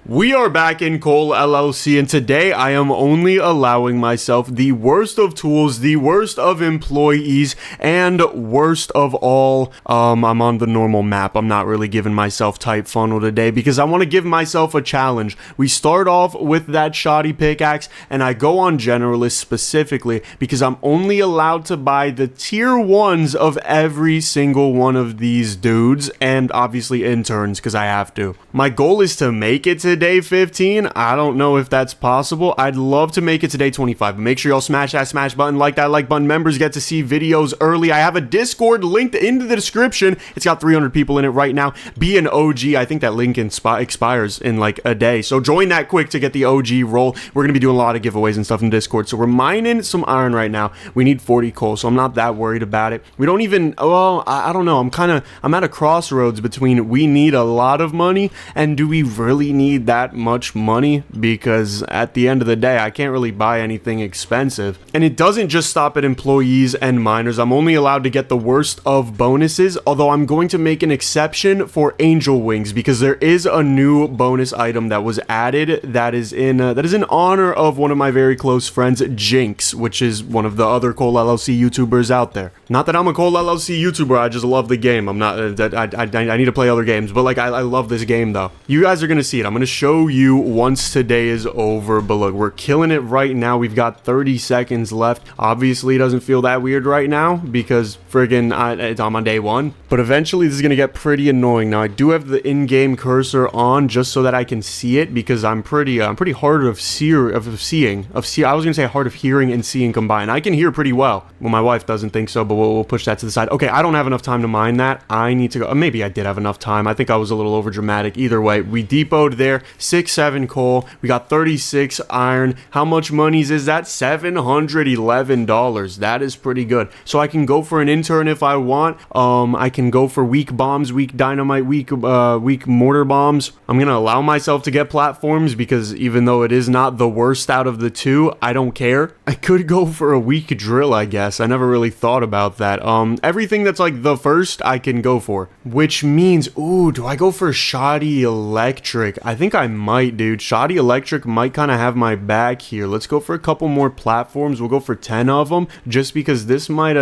We are back in Coal LLC, and today I am only allowing myself the worst of tools, the worst of employees, and worst of all, I'm on the normal map. I'm not really giving myself type funnel today because I want to give myself a challenge. We start off with that shoddy pickaxe, and I go on generalist specifically because I'm only allowed to buy the tier 1s of every single one of these dudes, and obviously interns because I have to. My goal is to make it to day 15. I don't know if that's possible. I'd love to make it to day 25. But make sure y'all smash that smash button, like that like button. Members get to see videos early. I have a Discord linked in the description. It's got 300 people in it right now. Be an OG. I think that link expires in like a day. So join that quick to get the OG roll. We're going to be doing a lot of giveaways and stuff in Discord. So we're mining some iron right now. We need 40 coal, so I'm not that worried about it. We don't even, well, I don't know. I'm at a crossroads between we need a lot of money and do we really need that much money, because at the end of the day I can't really buy anything expensive. And it doesn't just stop at employees and miners. I'm only allowed to get the worst of bonuses, although I'm going to make an exception for angel wings because there is a new bonus item that was added that is in honor of one of my very close friends, Jinx, which is one of the other Coal LLC YouTubers out there. Not that I'm a Coal LLC YouTuber, I just love the game. I'm not I need to play other games, but like I love this game though. You guys are gonna see it. I'm gonna show you once today is over, but look, we're killing it right now. We've got 30 seconds left. Obviously it doesn't feel that weird right now because friggin' I'm on day 1, but eventually this is gonna get pretty annoying. Now I do have the in-game cursor on just so that I can see it because I'm pretty hard of seeing. I was gonna say hard of hearing and seeing combined. I can hear pretty well. Well, my wife doesn't think so, but we'll push that to the side. Okay, I don't have enough time to mine that. I need to go. Maybe I did have enough time. I think I was a little over dramatic. Either way, we depoted there. 7 coal. We got 36 iron. How much monies is that? $711. That is pretty good. So I can go for an intern if I want. I can go for weak bombs, weak dynamite, weak mortar bombs. I'm gonna allow myself to get platforms because even though it is not the worst out of the two, I don't care. I could go for a weak drill, I guess. I never really thought about that. Everything that's like the first I can go for, which means, ooh, do I go for shoddy electric? I think I might, dude. Shoddy electric might kind of have my back here. Let's go for a couple more platforms. We'll go for 10 of them just because this might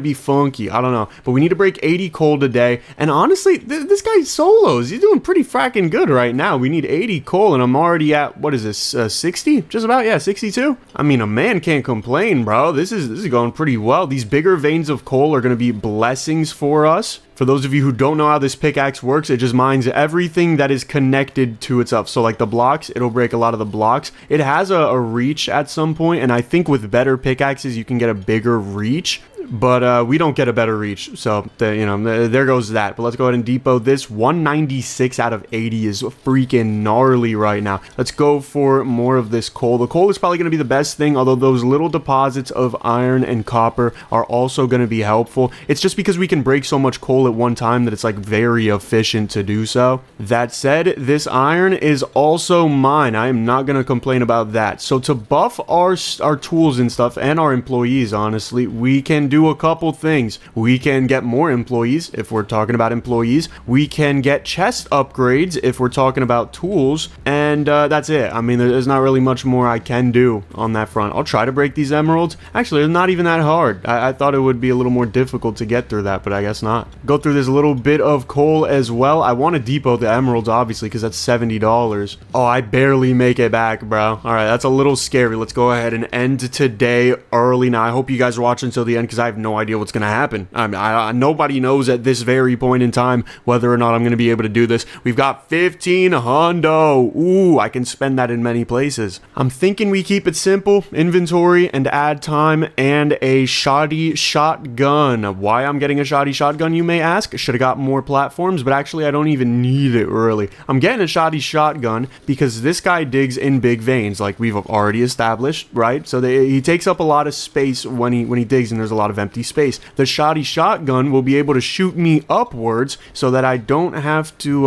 be funky. I don't know, but we need to break 80 coal today. And honestly, this guy solos. He's doing pretty fracking good right now. We need 80 coal and I'm already at, what is this, 60? Just about, yeah, 62. I mean, a man can't complain, bro. This is going pretty well. These bigger veins of coal are going to be blessings for us. For those of you who don't know how this pickaxe works, it just mines everything that is connected to itself. So like the blocks, it'll break a lot of the blocks. It has a reach at some point, and I think with better pickaxes, you can get a bigger reach. But we don't get a better reach, so there goes that. But let's go ahead and depot this. 196 out of 80 is freaking gnarly right now. Let's go for more of this coal. The coal is probably going to be the best thing, although those little deposits of iron and copper are also going to be helpful. It's just because we can break so much coal at one time that it's like very efficient to do so. That said, this iron is also mine. I am not going to complain about that. So to buff our tools and stuff and our employees, honestly, we can do a couple things. We can get more employees if we're talking about employees. We can get chest upgrades if we're talking about tools, and that's it. I mean, there's not really much more I can do on that front. I'll try to break these emeralds. Actually, it's not even that hard. I thought it would be a little more difficult to get through that, but I guess not. Go through this little bit of coal as well. I want to depot the emeralds, obviously, because that's $70. Oh, I barely make it back, bro. All right, that's a little scary. Let's go ahead and end today early. Now, I hope you guys are watching until the end because I have no idea what's going to happen. I mean, nobody knows at this very point in time whether or not I'm going to be able to do this. We've got 15 hundo. Ooh, I can spend that in many places. I'm thinking we keep it simple. Inventory and add time and a shoddy shotgun. Why I'm getting a shoddy shotgun, you may ask. Should have got more platforms, but actually I don't even need it really. I'm getting a shoddy shotgun because this guy digs in big veins like we've already established, right? So he takes up a lot of space when he digs, and there's a lot of of empty space. The shoddy shotgun will be able to shoot me upwards so that I don't have to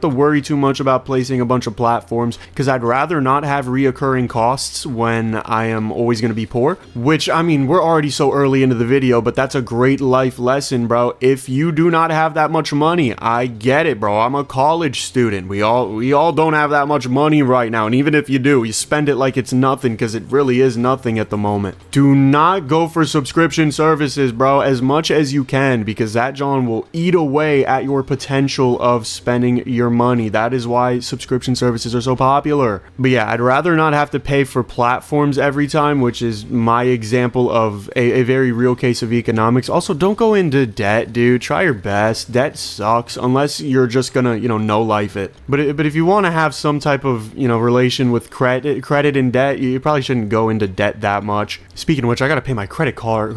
worry too much about placing a bunch of platforms, because I'd rather not have reoccurring costs when I am always going to be poor. Which, I mean, we're already so early into the video, but that's a great life lesson, bro. If you do not have that much money, I get it, bro. I'm a college student. We all don't have that much money right now, and even if you do, you spend it like it's nothing, because it really is nothing at the moment. Do not go for subscription services, bro, as much as you can, because that John will eat away at your potential of spending your money. That is why subscription services are so popular. But yeah, I'd rather not have to pay for platforms every time, which is my example of a very real case of economics. Also, don't go into debt, dude. Try your best. Debt sucks unless you're just gonna, no life it. But if you want to have some type of, relation with credit and debt, you probably shouldn't go into debt that much. Speaking of which, I gotta pay my credit card.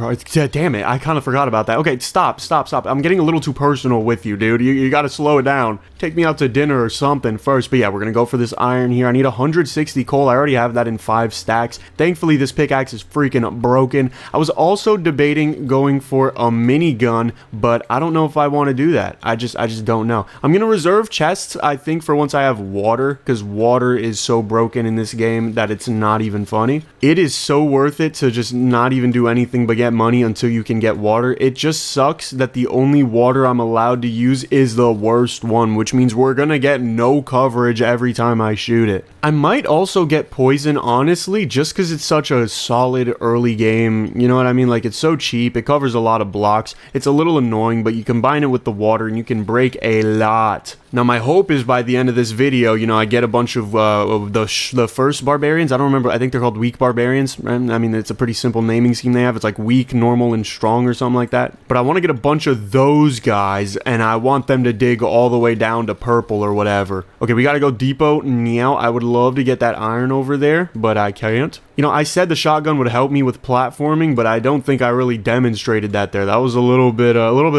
Damn it, I kind of forgot about that. Okay, stop. I'm getting a little too personal with you, dude. You gotta slow it down. Take me out to dinner or something first. But yeah, we're gonna go for this iron here. I need 160 coal. I already have that in 5 stacks. Thankfully, this pickaxe is freaking broken. I was also debating going for a minigun, but I don't know if I want to do that. I just don't know. I'm gonna reserve chests, I think, for once I have water, because water is so broken in this game that it's not even funny. It is so worth it to just not even do anything but get money until you can get water. It just sucks that the only water I'm allowed to use is the worst one, which means we're gonna get no coverage every time I shoot it. I might also get poison, honestly, just because it's such a solid early game. You know what I mean? Like, it's so cheap. It covers a lot of blocks. It's a little annoying, but you combine it with the water and you can break a lot. Now, my hope is by the end of this video, I get a bunch of the first barbarians. I don't remember. I think they're called weak barbarians. I mean, it's a pretty simple naming scheme they have. It's like weak, normal, and strong or something like that. But I want to get a bunch of those guys, and I want them to dig all the way down to purple or whatever. Okay, we got to go depot now. I would love to get that iron over there, but I can't. I said the shotgun would help me with platforming, but I don't think I really demonstrated that there. That was a little bit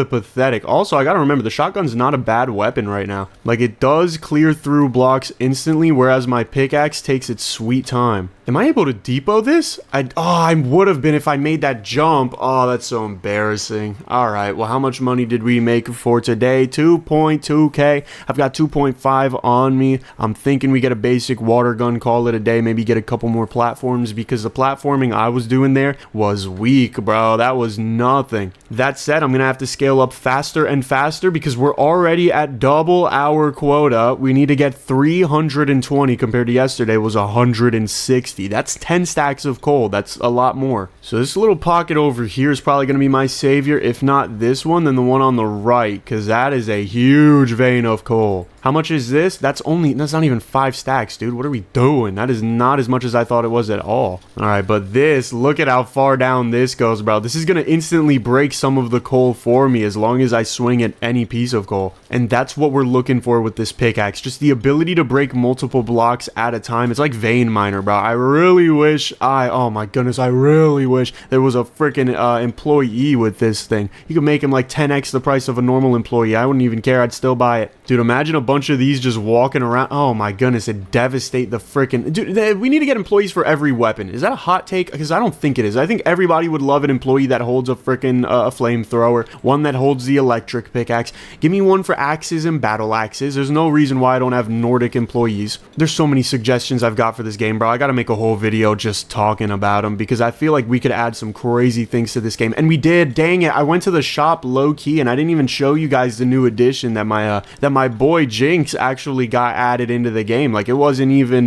pathetic. Also, I gotta remember, the shotgun's not a bad weapon right now. Like, it does clear through blocks instantly, whereas my pickaxe takes its sweet time. Am I able to depot this? I would have been if I made that jump. Oh, that's so embarrassing. All right, well, how much money did we make for today? 2.2k. I've got 2.5 on me. I'm thinking we get a basic water gun, call it a day, maybe get a couple more platforms, because the platforming I was doing there was weak, bro. That was nothing. That said, I'm gonna have to scale up faster and faster because we're already at double our quota. We need to get 320 compared to yesterday was 160. That's 10 stacks of coal. That's a lot more. So this little pocket over here is probably going to be my savior. If not this one, then the one on the right, because that is a huge vein of coal. How much is this? That's not even 5 stacks, dude. What are we doing? That is not as much as I thought it was at all. All right, but this, look at how far down this goes, bro. This is going to instantly break some of the coal for me as long as I swing at any piece of coal. And that's what we're looking for with this pickaxe. Just the ability to break multiple blocks at a time. It's like vein miner, bro. I really wish oh my goodness, I really wish there was a freaking employee with this thing. You could make him like 10x the price of a normal employee. I wouldn't even care. I'd still buy it. Dude, imagine a bunch of these just walking around. Oh my goodness, it'd devastate the freaking... Dude, we need to get employees for every weapon. Is that a hot take? Because I don't think it is. I think everybody would love an employee that holds a freaking flamethrower, one that holds the electric pickaxe. Give me one for axes and battle axes. There's no reason why I don't have Nordic employees. There's so many suggestions I've got for this game, bro. I gotta make a whole video just talking about them because I feel like we could add some crazy things to this game. And we did. Dang it. I went to the shop low-key and I didn't even show you guys the new edition that my boy Jinx actually got added into the game. Like, it wasn't even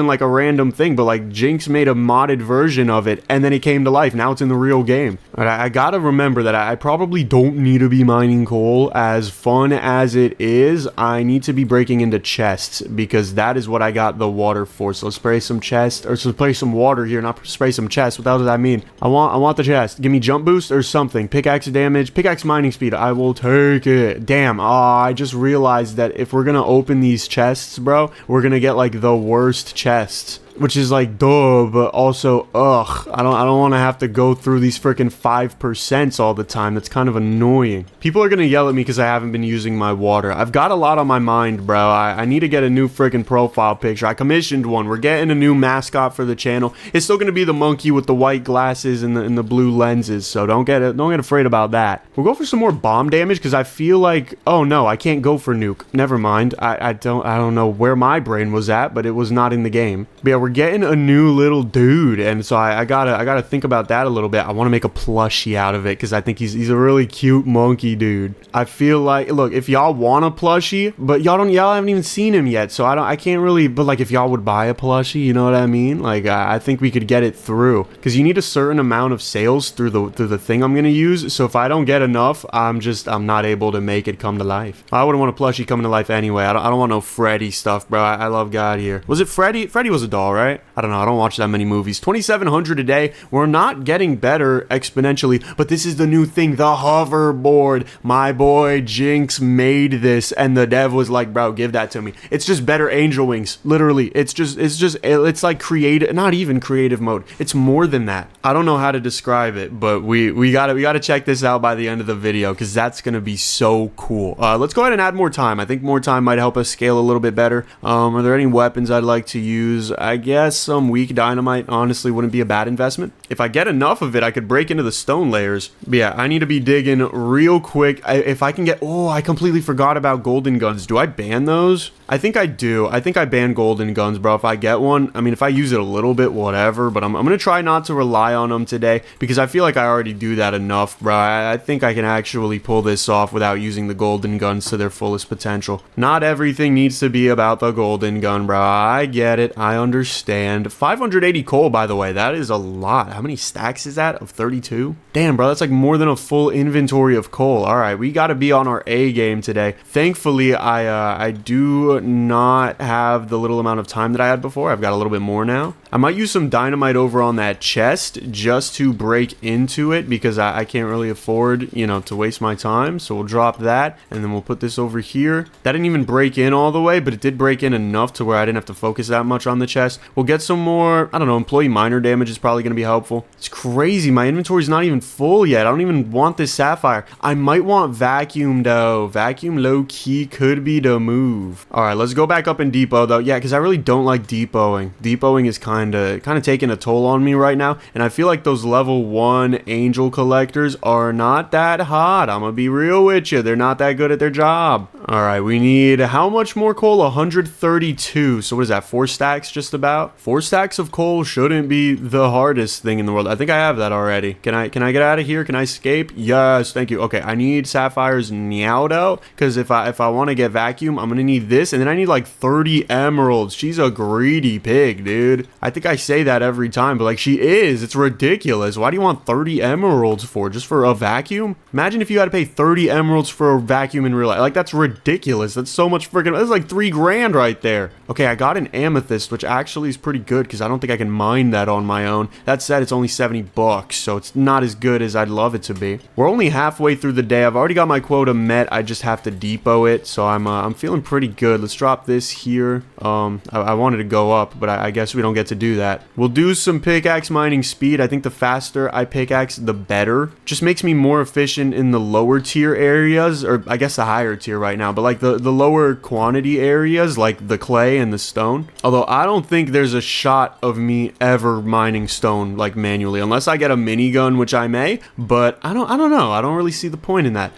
like a random thing, but like Jinx made a modded version of it and then it came to life. Now it's in the real game. All right, I gotta remember that I probably don't need to be mining coal. As fun as it is, I need to be breaking into chests because that is what I got the water for. So let's spray some chests, or spray some water here, not spray some chests. What the hell does that mean? I want the chest. Give me jump boost or something. Pickaxe damage, pickaxe mining speed. I will take it. Damn. I just realized that if we're gonna open these chests, bro, we're gonna get like the worst chests. which is like duh, but also ugh. I don't want to have to go through these freaking 5% all the time. That's kind of annoying. People are gonna yell at me because I haven't been using my water. I've got a lot on my mind, bro. I need to get a new freaking profile picture. I commissioned one. We're getting a new mascot for the channel. It's still gonna be the monkey with the white glasses and the blue lenses. So don't get afraid about that. We'll go for some more bomb damage because I feel like, oh no, I can't go for nuke. Never mind. I don't know where my brain was at, but it was not in the game. But yeah, we're getting a new little dude, and so I gotta think about that a little bit. I want to make a plushie out of it because I think he's a really cute monkey dude. I feel like, look, if y'all want a plushie, but y'all haven't even seen him yet, so I can't really. But like, if y'all would buy a plushie, you know what I mean? Like, I think we could get it through because you need a certain amount of sales through the thing I'm gonna use. So if I don't get enough, I'm not able to make it come to life. I wouldn't want a plushie coming to life anyway. I don't want no Freddy stuff, bro. I love God here. Was it Freddy? Freddy was a doll, right? I don't know. I don't watch that many movies. 2,700 a day. We're not getting better exponentially, but this is the new thing, the hoverboard. My boy Jinx made this, and the dev was like, bro, give that to me. It's just better angel wings. Literally, it's like creative, not even creative mode. It's more than that. I don't know how to describe it, but we gotta check this out by the end of the video because that's gonna be so cool. Let's go ahead and add more time. I think more time might help us scale a little bit better. Are there any weapons I'd like to use? I guess some weak dynamite honestly wouldn't be a bad investment. If I get enough of it, I could break into the stone layers. But yeah, I need to be digging real quick. If I can get, oh, I completely forgot about golden guns. Do I ban those? I think I do. I think I ban golden guns, bro. If I get one, I mean, if I use it a little bit, whatever, but I'm gonna try not to rely on them today because I feel like I already do that enough, bro. I think I can actually pull this off without using the golden guns to their fullest potential. Not everything needs to be about the golden gun, bro. I get it. I understand. 580 coal, by the way. That is a lot. How many stacks is that of 32? Damn, bro. That's like more than a full inventory of coal. All right, we got to be on our A game today. Thankfully, I do not have the little amount of time that I had before. I've got a little bit more now. I might use some dynamite over on that chest just to break into it because I can't really afford, you know, to waste my time. So we'll drop that and then we'll put this over here. That didn't even break in all the way, but it did break in enough to where I didn't have to focus that much on the chest. We'll get some more, I don't know, employee miner damage is probably going to be helpful. It's crazy. My inventory's not even full yet. I don't even want this sapphire. I might want vacuum though. Vacuum low key could be the move. All right, let's go back up in depot though. Yeah, because I really don't like depoting. Depoting is kind of taking a toll on me right now, and I feel like those level 1 angel collectors are not that hot. I'm gonna be real with you. They're not that good at their job. All right, we need how much more coal? 132. So what is that? 4 stacks just about? 4 stacks of coal shouldn't be the hardest thing in the world. I think I have that already. Can I get out of here? Can I escape? Yes, thank you. Okay, I need sapphires now though, because if I want to get vacuum, I'm gonna need this, and then I need like 30 emeralds. She's a greedy pig, dude. I think I say that every time, but like she is. It's ridiculous. Why do you want 30 emeralds for? Just for a vacuum? Imagine if you had to pay 30 emeralds for a vacuum in real life. Like, that's ridiculous. That's so much freaking, that's like 3 grand right there. Okay, I got an amethyst, which actually is pretty good because I don't think I can mine that on my own. That said, it's only 70 bucks, so it's not as good as I'd love it to be. We're only halfway through the day. I've already got my quota met. I just have to depot it, so I'm feeling pretty good. Let's drop this here. I wanted to go up, but I guess we don't get to do that. We'll do some pickaxe mining speed. I think the faster I pickaxe, the better. Just makes me more efficient in the lower tier areas, or I guess the higher tier right now, but like the lower quantity areas, like the clay and the stone. Although I don't think there's a shot of me ever mining stone like manually, unless I get a minigun, which I may, but I don't know. I don't really see the point in that.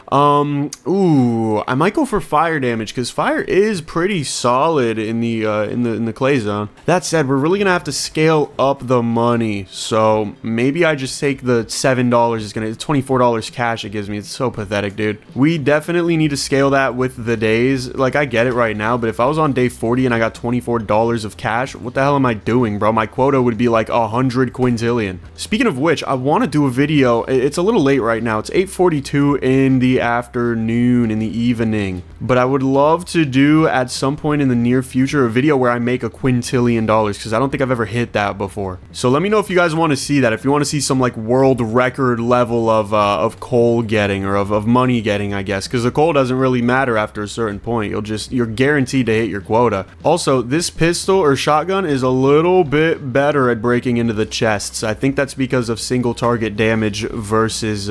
Ooh, I might go for fire damage because fire is pretty solid in the clay zone. That said, we're really gonna have to scale up the money, so maybe I just take the $7. It's $24 cash it gives me. It's so pathetic, dude. We definitely need to scale that with the days. Like, I get it right now, but if I was on day 40 and I got $24 of cash, what the hell am I doing, bro? My quota would be like 100 quintillion. Speaking of which, I want to do a video. It's a little late right now. It's 8:42 in the afternoon, in the evening, but I would love to do at at some point in the near future a video where I make a quintillion dollars, because I don't think I've ever hit that before. So let me know if you guys want to see that, if you want to see some like world record level of coal getting, or of money getting, I guess, because the coal doesn't really matter after a certain point. You're guaranteed to hit your quota. Also, this pistol or shotgun is a little bit better at breaking into the chests. I think that's because of single target damage versus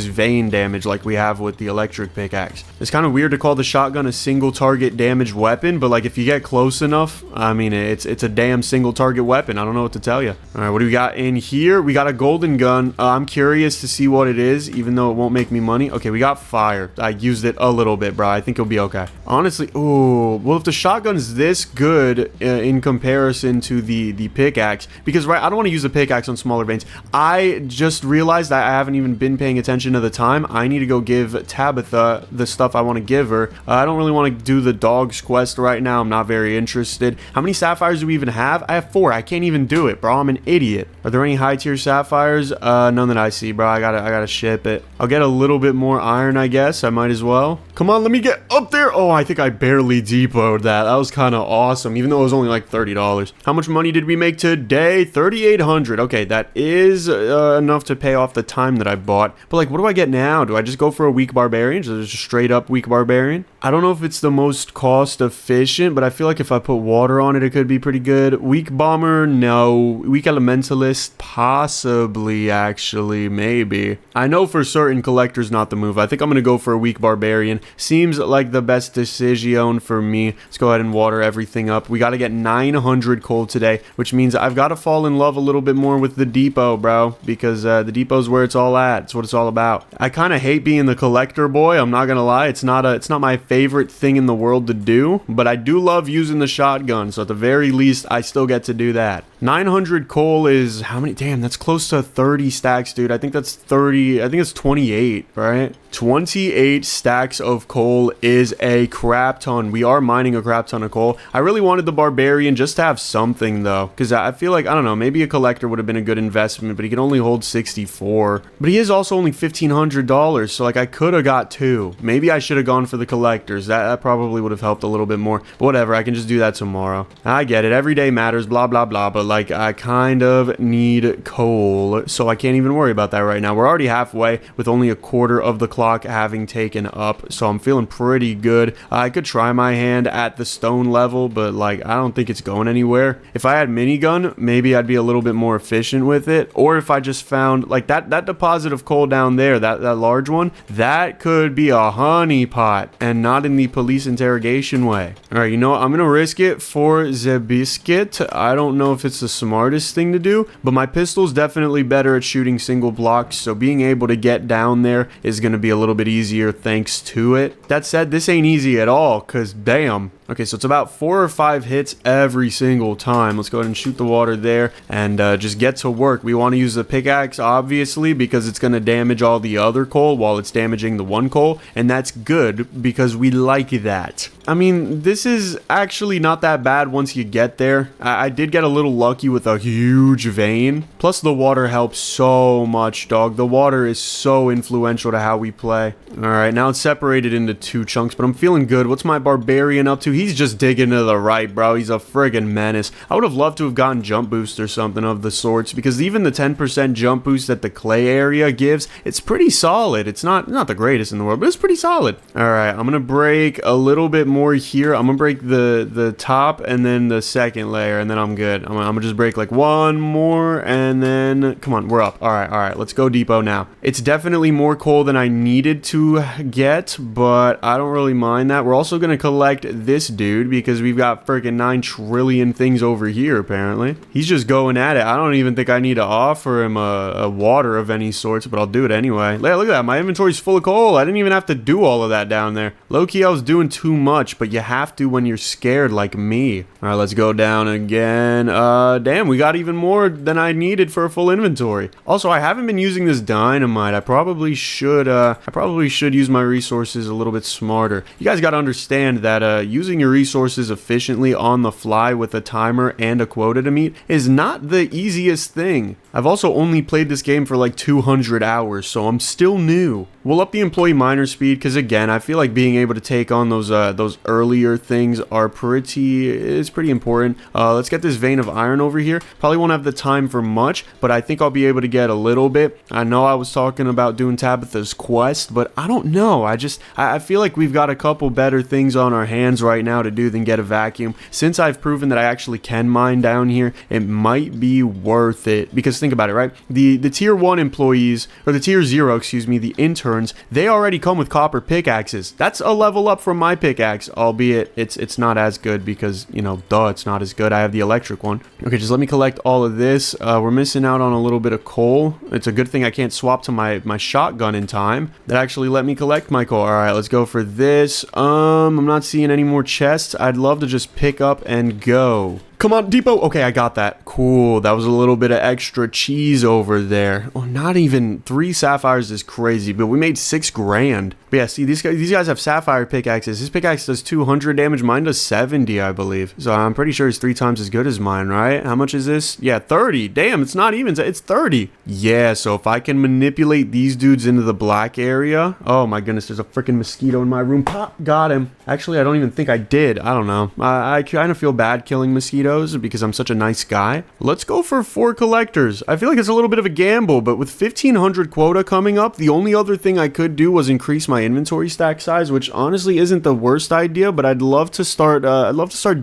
vein damage like we have with the electric pickaxe. It's kind of weird to call the shotgun a single target damage weapon, but like if you get close enough, I mean, it's a damn single target weapon. I don't know what to tell you. All right, what do we got in here? We got a golden gun. I'm curious to see what it is, even though it won't make me money. Okay, we got fire. I used it a little bit, bro. I think it'll be okay. Honestly, ooh, well, if the shotgun's this good in comparison to the pickaxe, because right, I don't want to use the pickaxe on smaller veins. I just realized that I haven't even been paying attention to the time. I need to go give Tabitha the stuff I want to give her. I don't really want to do the dog's quest right now. I'm not very interested. How many sapphires do we even have? I have 4. I can't even do it, bro. I'm an idiot. Are there any high tier sapphires? None that I see, bro. I gotta ship it. I'll get a little bit more iron, I guess. I might as well. Come on, let me get up there. Oh, I think I barely depoted that. That was kind of awesome, even though it was only like $30. How much money did we make today? 3,800. Okay, that is enough to pay off the time that I bought. But like, what do I get now? Do I just go for a weak barbarian? Just a straight up weak barbarian? I don't know if it's the most cost efficient, but I feel like if I put water on it, it could be pretty good. Weak bomber, no. Weak elementalist, possibly, actually, maybe. I know for certain collector's not the move. I think I'm going to go for a weak barbarian. Seems like the best decision for me. Let's go ahead and water everything up. We got to get 900 coal today, which means I've got to fall in love a little bit more with the depot, bro, because the depot's where it's all at. It's what it's all about. I kind of hate being the collector boy. I'm not going to lie. It's not my favorite thing in the world to do, but I do love using the shotgun. So at the very least, I still get to do that. 900 coal is how many? Damn, that's close to 30 stacks, dude. I think that's 30. I think it's 28, right? 28 stacks of coal is a crap ton. We are mining a crap ton of coal. I really wanted the barbarian just to have something though, because I feel like, I don't know, maybe a collector would have been a good investment, but he can only hold 64. But he is also only $1,500, so like I could have got 2. Maybe I should have gone for the collectors. That probably would have helped a little bit more. But whatever, I can just do that tomorrow. I get it. Every day matters, blah, blah, blah. But like, I kind of need coal, so I can't even worry about that right now. We're already halfway with only a quarter of the clock having taken up, so I'm feeling pretty good. I could try my hand at the stone level, but like I don't think it's going anywhere. If I had minigun, maybe I'd be a little bit more efficient with it, or if I just found like that deposit of coal down there, that large one, that could be a honey pot, and not in the police interrogation way. All right, you know what? I'm gonna risk it for the biscuit. I don't know if it's the smartest thing to do, but my pistol's definitely better at shooting single blocks, so being able to get down there is gonna be a little bit easier thanks to it. That said, this ain't easy at all, cause damn. Okay, so it's about 4 or 5 hits every single time. Let's go ahead and shoot the water there and just get to work. We want to use the pickaxe, obviously, because it's going to damage all the other coal while it's damaging the one coal, and that's good because we like that. I mean, this is actually not that bad once you get there. I did get a little lucky with a huge vein. Plus, the water helps so much, dog. The water is so influential to how we play. All right, now it's separated into 2 chunks, but I'm feeling good. What's my barbarian up to? He's just digging to the right, bro. He's a friggin' menace. I would have loved to have gotten jump boost or something of the sorts, because even the 10% jump boost that the clay area gives, it's pretty solid. It's not the greatest in the world, but it's pretty solid. All right, I'm gonna break a little bit more here. I'm gonna break the top and then the second layer, and then I'm good. I'm gonna just break like 1 more, and then come on, we're up. All right, let's go depot now. It's definitely more coal than I needed to get, but I don't really mind that. We're also gonna collect this dude because we've got freaking 9 trillion things over here. Apparently he's just going at it. I don't even think I need to offer him a water of any sorts, but I'll do it anyway. Look at that, my inventory's full of coal. I didn't even have to do all of that down there. Low-key, I was doing too much, but you have to when you're scared like me. All right, let's go down again. Damn, we got even more than I needed for a full inventory. Also, I haven't been using this dynamite. I probably should use my resources a little bit smarter. You guys got to understand that using your resources efficiently on the fly with a timer and a quota to meet is not the easiest thing. I've also only played this game for like 200 hours, so I'm still new. We'll up the employee miner speed because, again, I feel like being able to take on those earlier things is pretty important. Let's get this vein of iron over here. Probably won't have the time for much, but I think I'll be able to get a little bit. I know I was talking about doing Tabitha's quest, but I don't know. I feel like we've got a couple better things on our hands right now to do than get a vacuum. Since I've proven that I actually can mine down here, it might be worth it. Because think about it, right? The tier 1 employees, or the tier 0, excuse me, the interns, they already come with copper pickaxes. That's a level up from my pickaxe, albeit it's not as good because, you know, duh, it's not as good. I have the electric one. Okay, just let me collect all of this. We're missing out on a little bit of coal. It's a good thing I can't swap to my shotgun in time. That actually let me collect my coal. All right, let's go for this. I'm not seeing any more chests. I'd love to just pick up and go. Come on, depot. Okay, I got that. Cool. That was a little bit of extra cheese over there. Oh, not even 3 sapphires is crazy, but we made 6 grand. But yeah, see, these guys have sapphire pickaxes. His pickaxe does 200 damage. Mine does 70, I believe. So I'm pretty sure it's 3 times as good as mine, right? How much is this? Yeah, 30. Damn, it's not even. It's 30. Yeah, so if I can manipulate these dudes into the black area. Oh my goodness, there's a freaking mosquito in my room. Pop, got him. Actually, I don't even think I did. I don't know. I kind of feel bad killing mosquitoes because I'm such a nice guy. Let's go for 4 collectors. I feel like it's a little bit of a gamble, but with 1500 quota coming up, the only other thing I could do was increase my inventory stack size, which honestly isn't the worst idea, but I'd love to start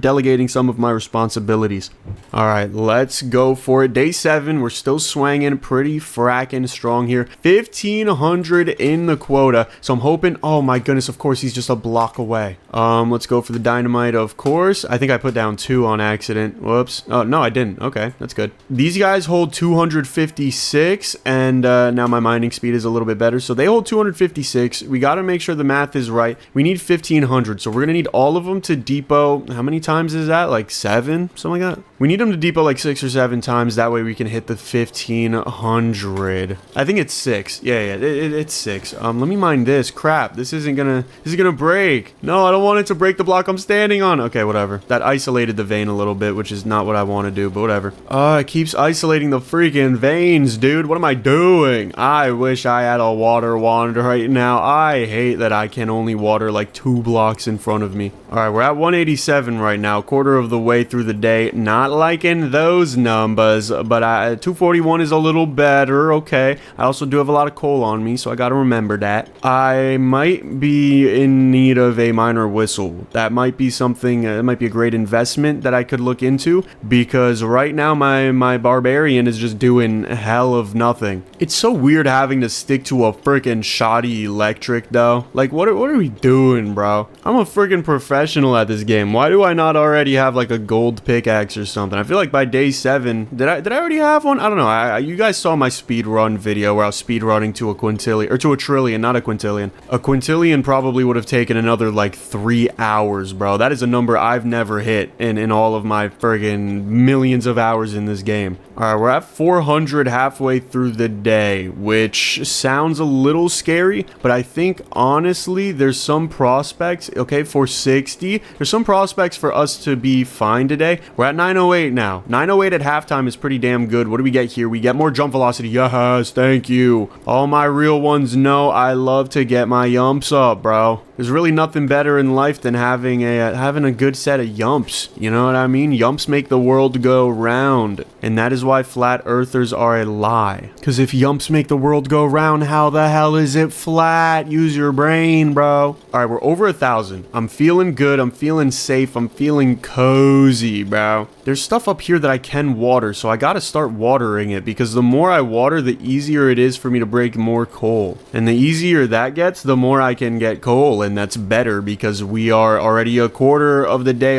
delegating some of my responsibilities. All right, let's go for it. Day 7, we're still swanging pretty fracking strong here. 1500 in the quota, so I'm hoping, oh my goodness, of course he's just a block away. Let's go for the dynamite, of course. I think I put down 2 on accident. Whoops. Oh, no, I didn't. Okay, that's good. These guys hold 256, and now my mining speed is a little bit better. So they hold 256. We got to make sure the math is right. We need 1500, so we're going to need all of them to depot. How many times is that? Like 7? Something like that? We need them to depot like 6 or 7 times. That way we can hit the 1500. I think it's 6. Yeah, it's 6. Let me mine this. Crap, this is gonna break. No, I don't want it to break the block I'm standing on. Okay, whatever. That isolated the vein a little bit, which is not what I want to do, but whatever. It keeps isolating the freaking veins, dude. What am I doing? I wish I had a water wand right now. I hate that I can only water like 2 blocks in front of me. All right, we're at 187 right now, quarter of the way through the day. Not liking those numbers, but 241 is a little better. Okay, I also do have a lot of coal on me, so I gotta remember that. I might be in need of a miner whistle. That might be something, it might be a great investment that I could look into, because right now my barbarian is just doing hell of nothing. It's so weird having to stick to a freaking shoddy electric though. Like what are we doing, bro? I'm a freaking professional at this game. Why do I not already have like a gold pickaxe or something? I feel like by day 7, did I already have one? I don't know. You guys saw my speed run video where I was speed running to a quintillion, or to a trillion, not a quintillion. A quintillion probably would have taken another like 3 hours, bro. That is a number I've never hit in all of my friggin' millions of hours in this game. All right, we're at 400 halfway through the day, which sounds a little scary, but I think honestly there's some prospects. Okay, 460. There's some prospects for us to be fine today. We're at 908 now. 908 at halftime is pretty damn good. What do we get here? We get more jump velocity. Yes, thank you. All my real ones know I love to get my yumps up, bro. There's really nothing better in life than having a good set of yumps. You know what I mean? Yumps make the world go round. And that is why flat earthers are a lie. Because if yumps make the world go round, how the hell is it flat? Use your brain, bro. All right, we're over 1,000. I'm feeling good. I'm feeling safe. I'm feeling cozy, bro. There's stuff up here that I can water, so I gotta start watering it, because the more I water, the easier it is for me to break more coal. And the easier that gets, the more I can get coal, and that's better because we are already a quarter of the day,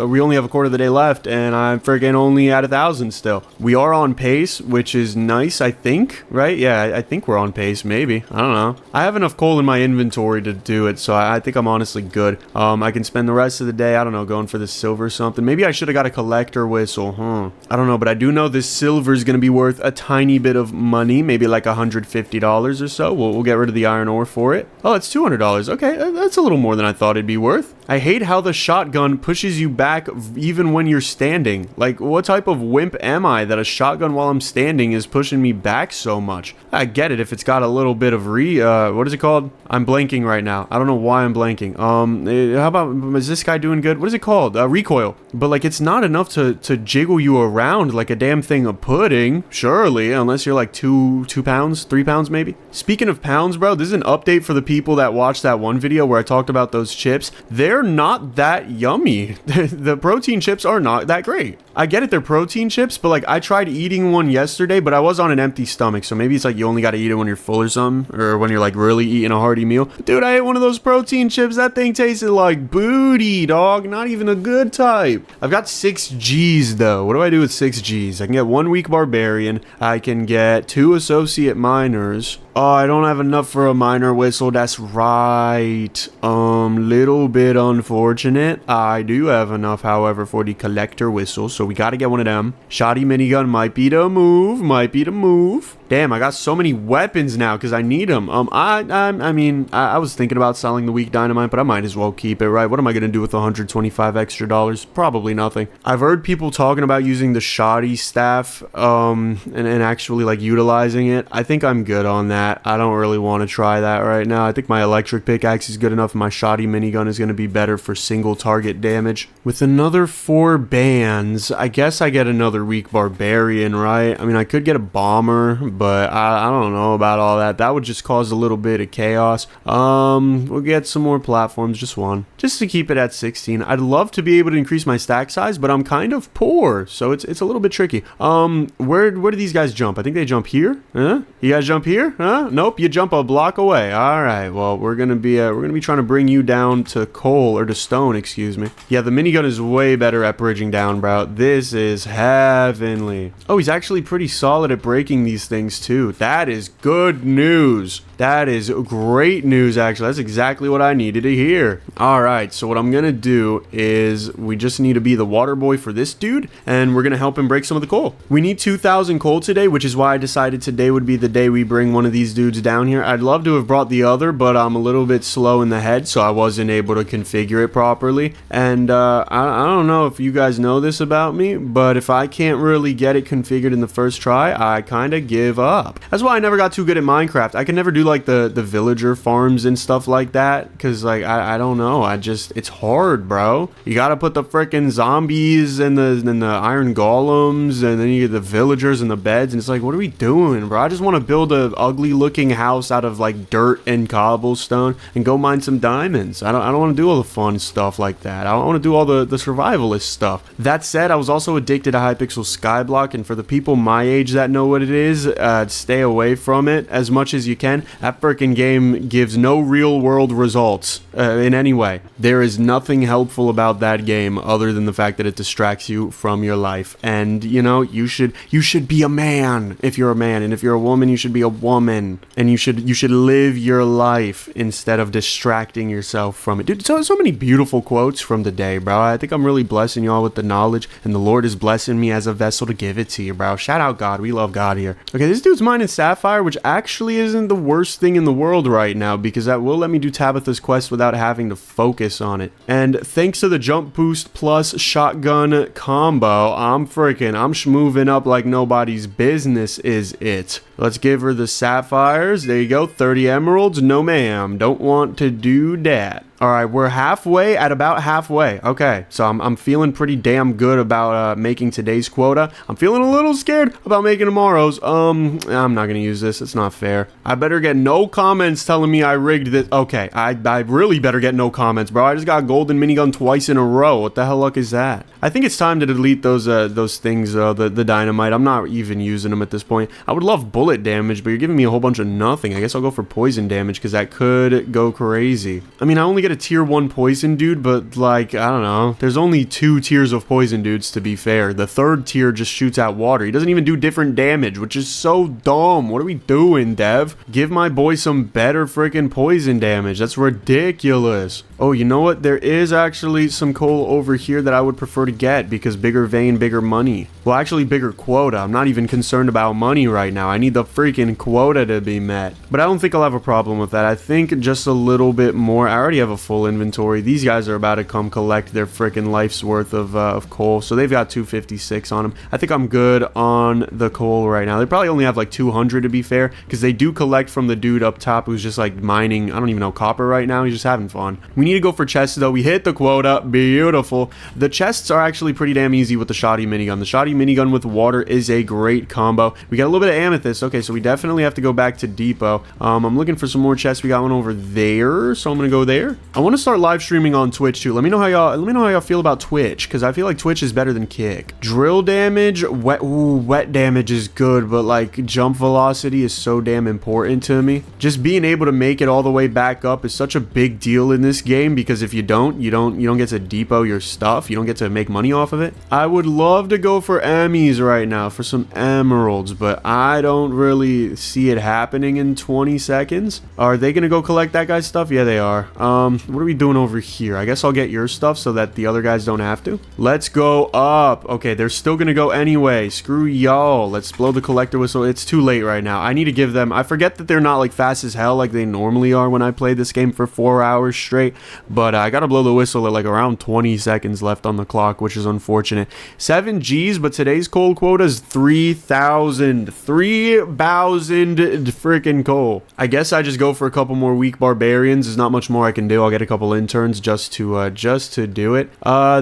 we only have a quarter of the day left, and I'm freaking only at 1,000 still. We are on pace, which is nice, I think, right? Yeah, I think we're on pace, maybe. I don't know. I have enough coal in my inventory to do it, so I think I'm honestly good. I can spend the rest of the day, I don't know, going for the silver or something. Maybe I should have got a collector whistle, I don't know, but I do know this silver is going to be worth a tiny bit of money, maybe like $150 or so. We'll get rid of the iron ore for it. Oh, it's $200. Okay, that's a little more than I thought it'd be worth. I hate how the shotgun pushes you back even when you're standing. Like, what type of wimp am I that a shotgun while I'm standing is pushing me back so much? I get it if it's got a little bit of what is it called? I'm blanking right now. I don't know why I'm blanking. How about, is this guy doing good? What is it called? Recoil. But like, it's not enough to jiggle you around like a damn thing of pudding, surely, unless you're like 2 pounds, 3 pounds maybe. Speaking of pounds, bro, this is an update for the people that watched that one video where I talked about those chips. They're not that yummy. The protein chips are not that great. I get it, they're protein chips, but like, I tried eating one yesterday, but I was on an empty stomach, so maybe it's like you only gotta eat it when you're full or something, or when you're like really eating a hearty meal. But dude, I ate one of those protein chips. That thing tasted like booty, dog. Not even a good type. I've got 6 G's though. What do I do with 6 G's? I can get 1 weak barbarian. I can get 2 associate miners. Oh, I don't have enough for a miner whistle. That's right. Little bit unfortunate. I do have enough, however, for the collector whistle, so we gotta get one of them. Shoddy minigun might be the move. Might be the move. Damn, I got so many weapons now because I need them. I mean, I was thinking about selling the weak dynamite, but I might as well keep it, right? What am I gonna do with 125 extra dollars? Probably nothing. I've heard people talking about using the shoddy staff, and actually like utilizing it. I think I'm good on that. I don't really want to try that right now. I think my electric pickaxe is good enough. My shoddy minigun is going to be better for single target damage. With another 4 bands, I guess I get another weak barbarian, right? I mean, I could get a bomber, but I don't know about all that. That would just cause a little bit of chaos. We'll get some more platforms, just 1, just to keep it at 16. I'd love to be able to increase my stack size, but I'm kind of poor, so it's a little bit tricky. Where do these guys jump? I think they jump here. Huh? You guys jump here? Huh? Nope, you jump a block away. All right. Well, we're gonna be trying to bring you down to coal, or to stone, excuse me. Yeah, the minigun is way better at bridging down, bro. This is heavenly. Oh, he's actually pretty solid at breaking these things too. That is good news. That is great news, actually. That's exactly what I needed to hear. All right, so what I'm gonna do is we just need to be the water boy for this dude, and we're gonna help him break some of the coal. We need 2,000 coal today, which is why I decided today would be the day we bring one of these dudes down here. I'd love to have brought the other, but I'm a little bit slow in the head, so I wasn't able to configure it properly. And I don't know if you guys know this about me, but if I can't really get it configured in the first try, I kind of give up. That's why I never got too good at Minecraft. I can never do like the villager farms and stuff like that, because like I don't know, it's hard, bro. You gotta put the freaking zombies and the iron golems, and then you get the villagers and the beds, and it's like, what are we doing, bro? I just want to build a ugly looking house out of like dirt and cobblestone and go mine some diamonds. I don't want to do all the fun stuff like that. I don't want to do all the survivalist stuff. That said, I was also addicted to Hypixel Skyblock, and for the people my age that know what it is, stay away from it as much as you can. That freaking game gives no real world results in any way. There is nothing helpful about that game other than the fact that it distracts you from your life. And you know, you should be a man if you're a man, and if you're a woman, you should be a woman, and you should live your life instead of distracting yourself from it. Dude, so many beautiful quotes from the day, bro. I think I'm really blessing y'all with the knowledge, and the Lord is blessing me as a vessel to give it to you, bro. Shout out God. We love God here. Okay, this dude's mining sapphire, which actually isn't the worst thing in the world right now, because that will let me do Tabitha's quest without having to focus on it. And thanks to the jump boost plus shotgun combo, I'm moving up like nobody's business is it. Let's give her the sapphires. There you go. 30 emeralds. No, ma'am. Don't want to do that. All right, we're about halfway. Okay, so I'm feeling pretty damn good about making today's quota. I'm feeling a little scared about making tomorrow's. I'm not gonna use this. It's not fair. I better get no comments telling me I rigged this. Okay, I really better get no comments, bro. I just got golden minigun twice in a row. What the hell luck is that? I think it's time to delete those things, the dynamite. I'm not even using them at this point. I would love bullet damage, but you're giving me a whole bunch of nothing. I guess I'll go for poison damage, because that could go crazy. I mean, I only get a tier 1 poison dude, but like, I don't know, there's only 2 tiers of poison dudes, to be fair. The 3rd tier just shoots out water. He doesn't even do different damage, which is so dumb. What are we doing, Dev? Give my boy some better freaking poison damage. That's ridiculous. Oh, you know what? There is actually some coal over here that I would prefer to get, because bigger vein, bigger money. Well, actually bigger quota. I'm not even concerned about money right now. I need the freaking quota to be met. But I don't think I'll have a problem with that. I think just a little bit more. I already have a full inventory. These guys are about to come collect their freaking life's worth of coal. So they've got 256 on them. I think I'm good on the coal right now. They probably only have like 200 to be fair, because they do collect from the dude up top who's just like mining, I don't even know, copper right now. He's just having fun. We need to go for chests though. We hit the quota. Beautiful. The chests are actually pretty damn easy with the shoddy minigun. The shoddy minigun with water is a great combo. We got a little bit of amethyst. Okay, so we definitely have to go back to depot. I'm looking for some more chests. We got one over there, so I'm gonna go there. I want to start live streaming on Twitch too. Let me know how y'all feel about Twitch, because I feel like Twitch is better than Kick. Drill damage, wet damage is good, but like jump velocity is so damn important to me. Just being able to make it all the way back up is such a big deal in this game, because if you don't get to depot your stuff. You don't get to make money off of it. I would love to go for Emmys right now for some emeralds, but I don't really see it happening in 20 seconds. Are they gonna go collect that guy's stuff? Yeah, they are. What are we doing over here? I guess I'll get your stuff so that the other guys don't have to. Let's go up. Okay, they're still gonna go anyway. Screw y'all. Let's blow the collector whistle. It's too late right now. I need to give them... I forget that they're not like fast as hell like they normally are when I play this game for 4 hours straight, but I gotta blow the whistle at like around 20 seconds left on the clock, which is unfortunate. 7 G's, but today's coal quota is 3,000 freaking coal. I guess I just go for a couple more weak barbarians. There's not much more I can do. I'll get a couple interns just to do it.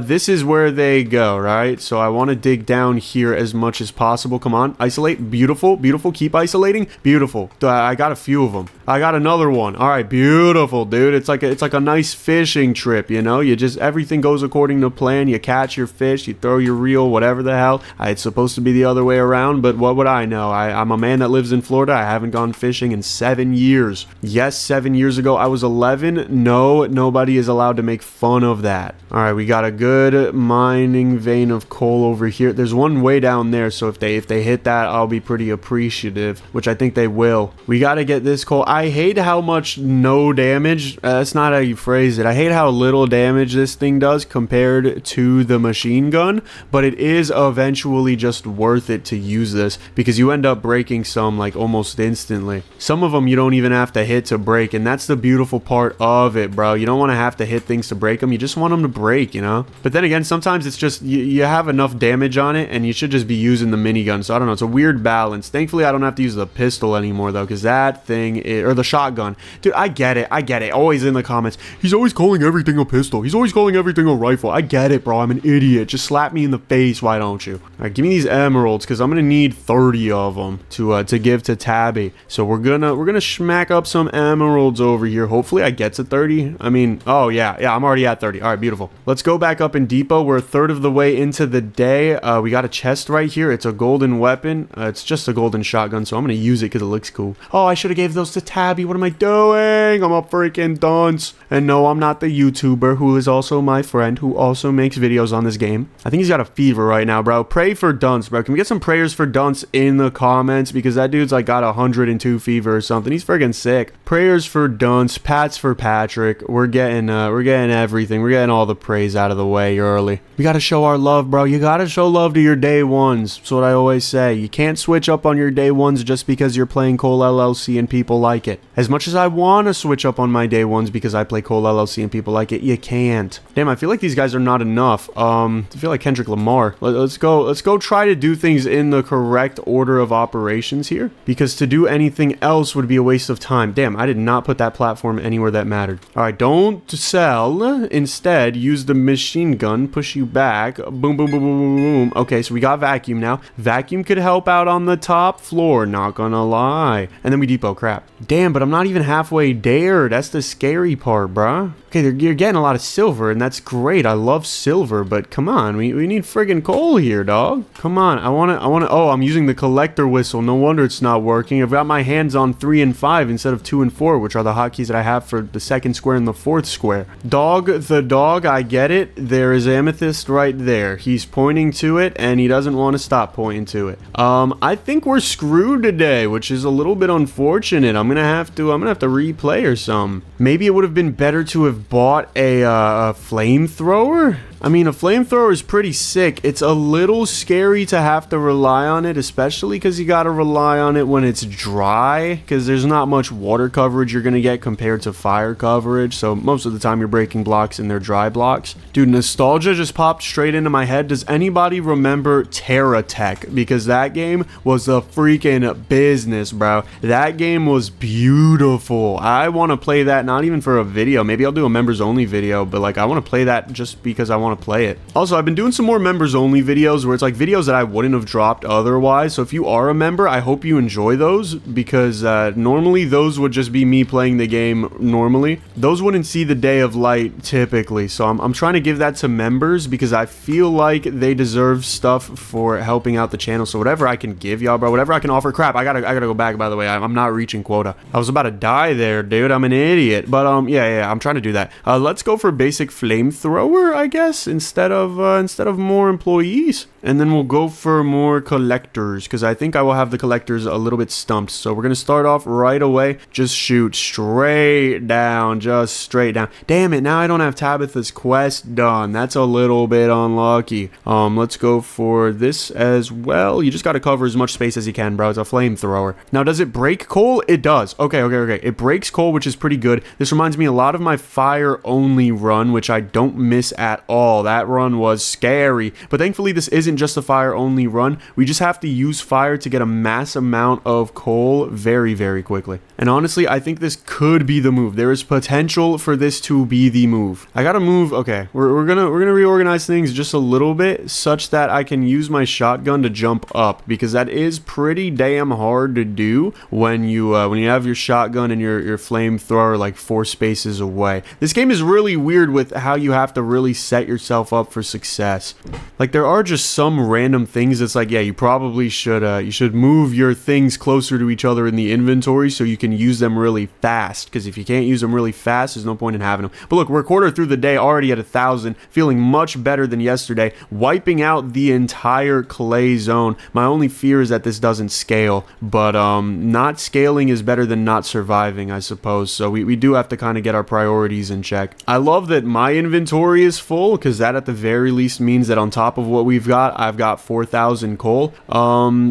This is where they go, right? So I want to dig down here as much as possible. Come on, isolate. Beautiful, beautiful. Keep isolating. Beautiful. I got a few of them. I got another one. All right, beautiful, dude. It's like a nice fishing trip, you know? You just, everything goes according to plan. You catch your fish, you throw your reel, whatever the hell. It's supposed to be the other way around, but what would I know? I'm a man that lives in Florida. I haven't gone fishing in 7 years. Yes, 7 years ago I was 11. No, nobody is allowed to make fun of that. All right, we got a good mining vein of coal over here. There's one way down there, so if they hit that, I'll be pretty appreciative, which I think they will. We got to get this coal. I hate how much no damage, that's not how you phrase it. I hate how little damage this thing does compared to the machine gun, but it is eventually just worth it to use this, because you end up breaking some like almost instantly. Some of them you don't even have to hit to break, and that's the beautiful part of it, bro. You don't want to have to hit things to break them. You just want them to break, you know? But then again, sometimes it's just you have enough damage on it, and you should just be using the minigun. So I don't know, it's a weird balance. Thankfully I don't have to use the pistol anymore though, because that thing is, or the shotgun. Dude, I get it. Always in the comments, he's always calling everything a pistol. He's always calling everything a rifle. I get it, bro. I'm an idiot. Just slap me in the face, why don't you? All right, give me these emeralds, because I'm gonna need 30 of them to give to Tabby. So we're gonna smack up some emeralds over here. Hopefully I get to 30. I mean, oh yeah, I'm already at 30. All right, beautiful. Let's go back up in depot. We're a third of the way into the day. We got a chest right here. It's a golden weapon. It's just a golden shotgun, so I'm gonna use it because it looks cool. Oh, I should have gave those to Tabby. What am I doing? I'm a freaking dunce. And no, I'm not the YouTuber who is also my friend who also makes videos on this game. I think he's got a fever right now, bro. Pray for Dunce, bro. Can we get some prayers for Dunce in the comments? Because that dude's like got 102 fever or something. He's friggin' sick. Prayers for Dunce. Pats for Patrick. We're getting everything. We're getting all the praise out of the way early. We gotta show our love, bro. You gotta show love to your day ones. That's what I always say. You can't switch up on your day ones just because you're playing Cole LLC and people like it. As much as I want to switch up on my day ones because I play Cole LLC and people like it, you can't. Damn, I feel like these guys are not enough. I feel like Kendrick Lamar. Let's go try to do things in the correct order of operations here, because to do anything else would be a waste of time. Damn, I did not put that platform anywhere that mattered. All right, don't sell. Instead, use the machine gun, push you back. Boom, boom, boom, boom, boom, boom. Okay, so we got vacuum now. Vacuum could help out on the top floor, not gonna lie. And then we depot. Crap. Damn, but I'm not even halfway there. That's the scary part, bruh. Okay, you're getting a lot of silver, and that's great. I love silver, but come on. We need friggin' coal here, dog. Come on. I wanna, oh, I'm using the collector whistle. No wonder it's not working. I've got my hands on 3 and 5 instead of 2 and 4, which are the hotkeys that I have for the second square and the fourth square. Dog, the dog, I get it. There is amethyst right there. He's pointing to it, and he doesn't want to stop pointing to it. I think we're screwed today, which is a little bit unfortunate. I'm gonna have to replay or something. Maybe it would have been better to have bought a flamethrower. I mean, a flamethrower is pretty sick. It's a little scary to have to rely on it, especially because you got to rely on it when it's dry, because there's not much water coverage you're going to get compared to fire coverage. So most of the time you're breaking blocks and they're dry blocks. Dude, nostalgia just popped straight into my head. Does anybody remember Terra Tech? Because that game was a freaking business, bro. That game was beautiful. I want to play that, not even for a video. Maybe I'll do a members only video, but like I want to play that just because I want to play it. Also, I've been doing some more members only videos where it's like videos that I wouldn't have dropped otherwise. So if you are a member, I hope you enjoy those, because normally those would just be me playing the game normally. Those wouldn't see the day of light typically. So I'm trying to give that to members because I feel like they deserve stuff for helping out the channel. So whatever I can give y'all, bro, whatever I can offer. Crap, I gotta go back, by the way. I'm not reaching quota. I was about to die there, dude. I'm an idiot. But yeah, I'm trying to do that. Let's go for basic flamethrower, I guess, instead of more employees. And then we'll go for more collectors, because I think I will have the collectors a little bit stumped. So we're going to start off right away. Just shoot straight down. Just straight down. Damn it, now I don't have Tabitha's quest done. That's a little bit unlucky. Let's go for this as well. You just got to cover as much space as you can, bro. It's a flamethrower. Now, does it break coal? It does. Okay. It breaks coal, which is pretty good. This reminds me a lot of my fire-only run, which I don't miss at all. That run was scary. But thankfully, this isn't just a fire only run. We just have to use fire to get a mass amount of coal very, very quickly. And honestly, I think this could be the move. There is potential for this to be the move. I gotta move. Okay, we're gonna reorganize things just a little bit such that I can use my shotgun to jump up, because that is pretty damn hard to do when you have your shotgun and your flamethrower like 4 spaces away. This game is really weird with how you have to really set yourself up for success. Like, there are just some random things that's like, yeah, you probably should move your things closer to each other in the inventory so you can use them really fast, because if you can't use them really fast, there's no point in having them. But look, we're a quarter through the day, already at 1,000, feeling much better than yesterday, wiping out the entire clay zone. My only fear is that this doesn't scale, but not scaling is better than not surviving, I suppose. So we do have to kind of get our priorities in check. I love that my inventory is full, because that at the very least means that on top of what we've got, I've got 4,000 coal.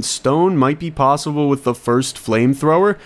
Stone might be possible with the first flamethrower,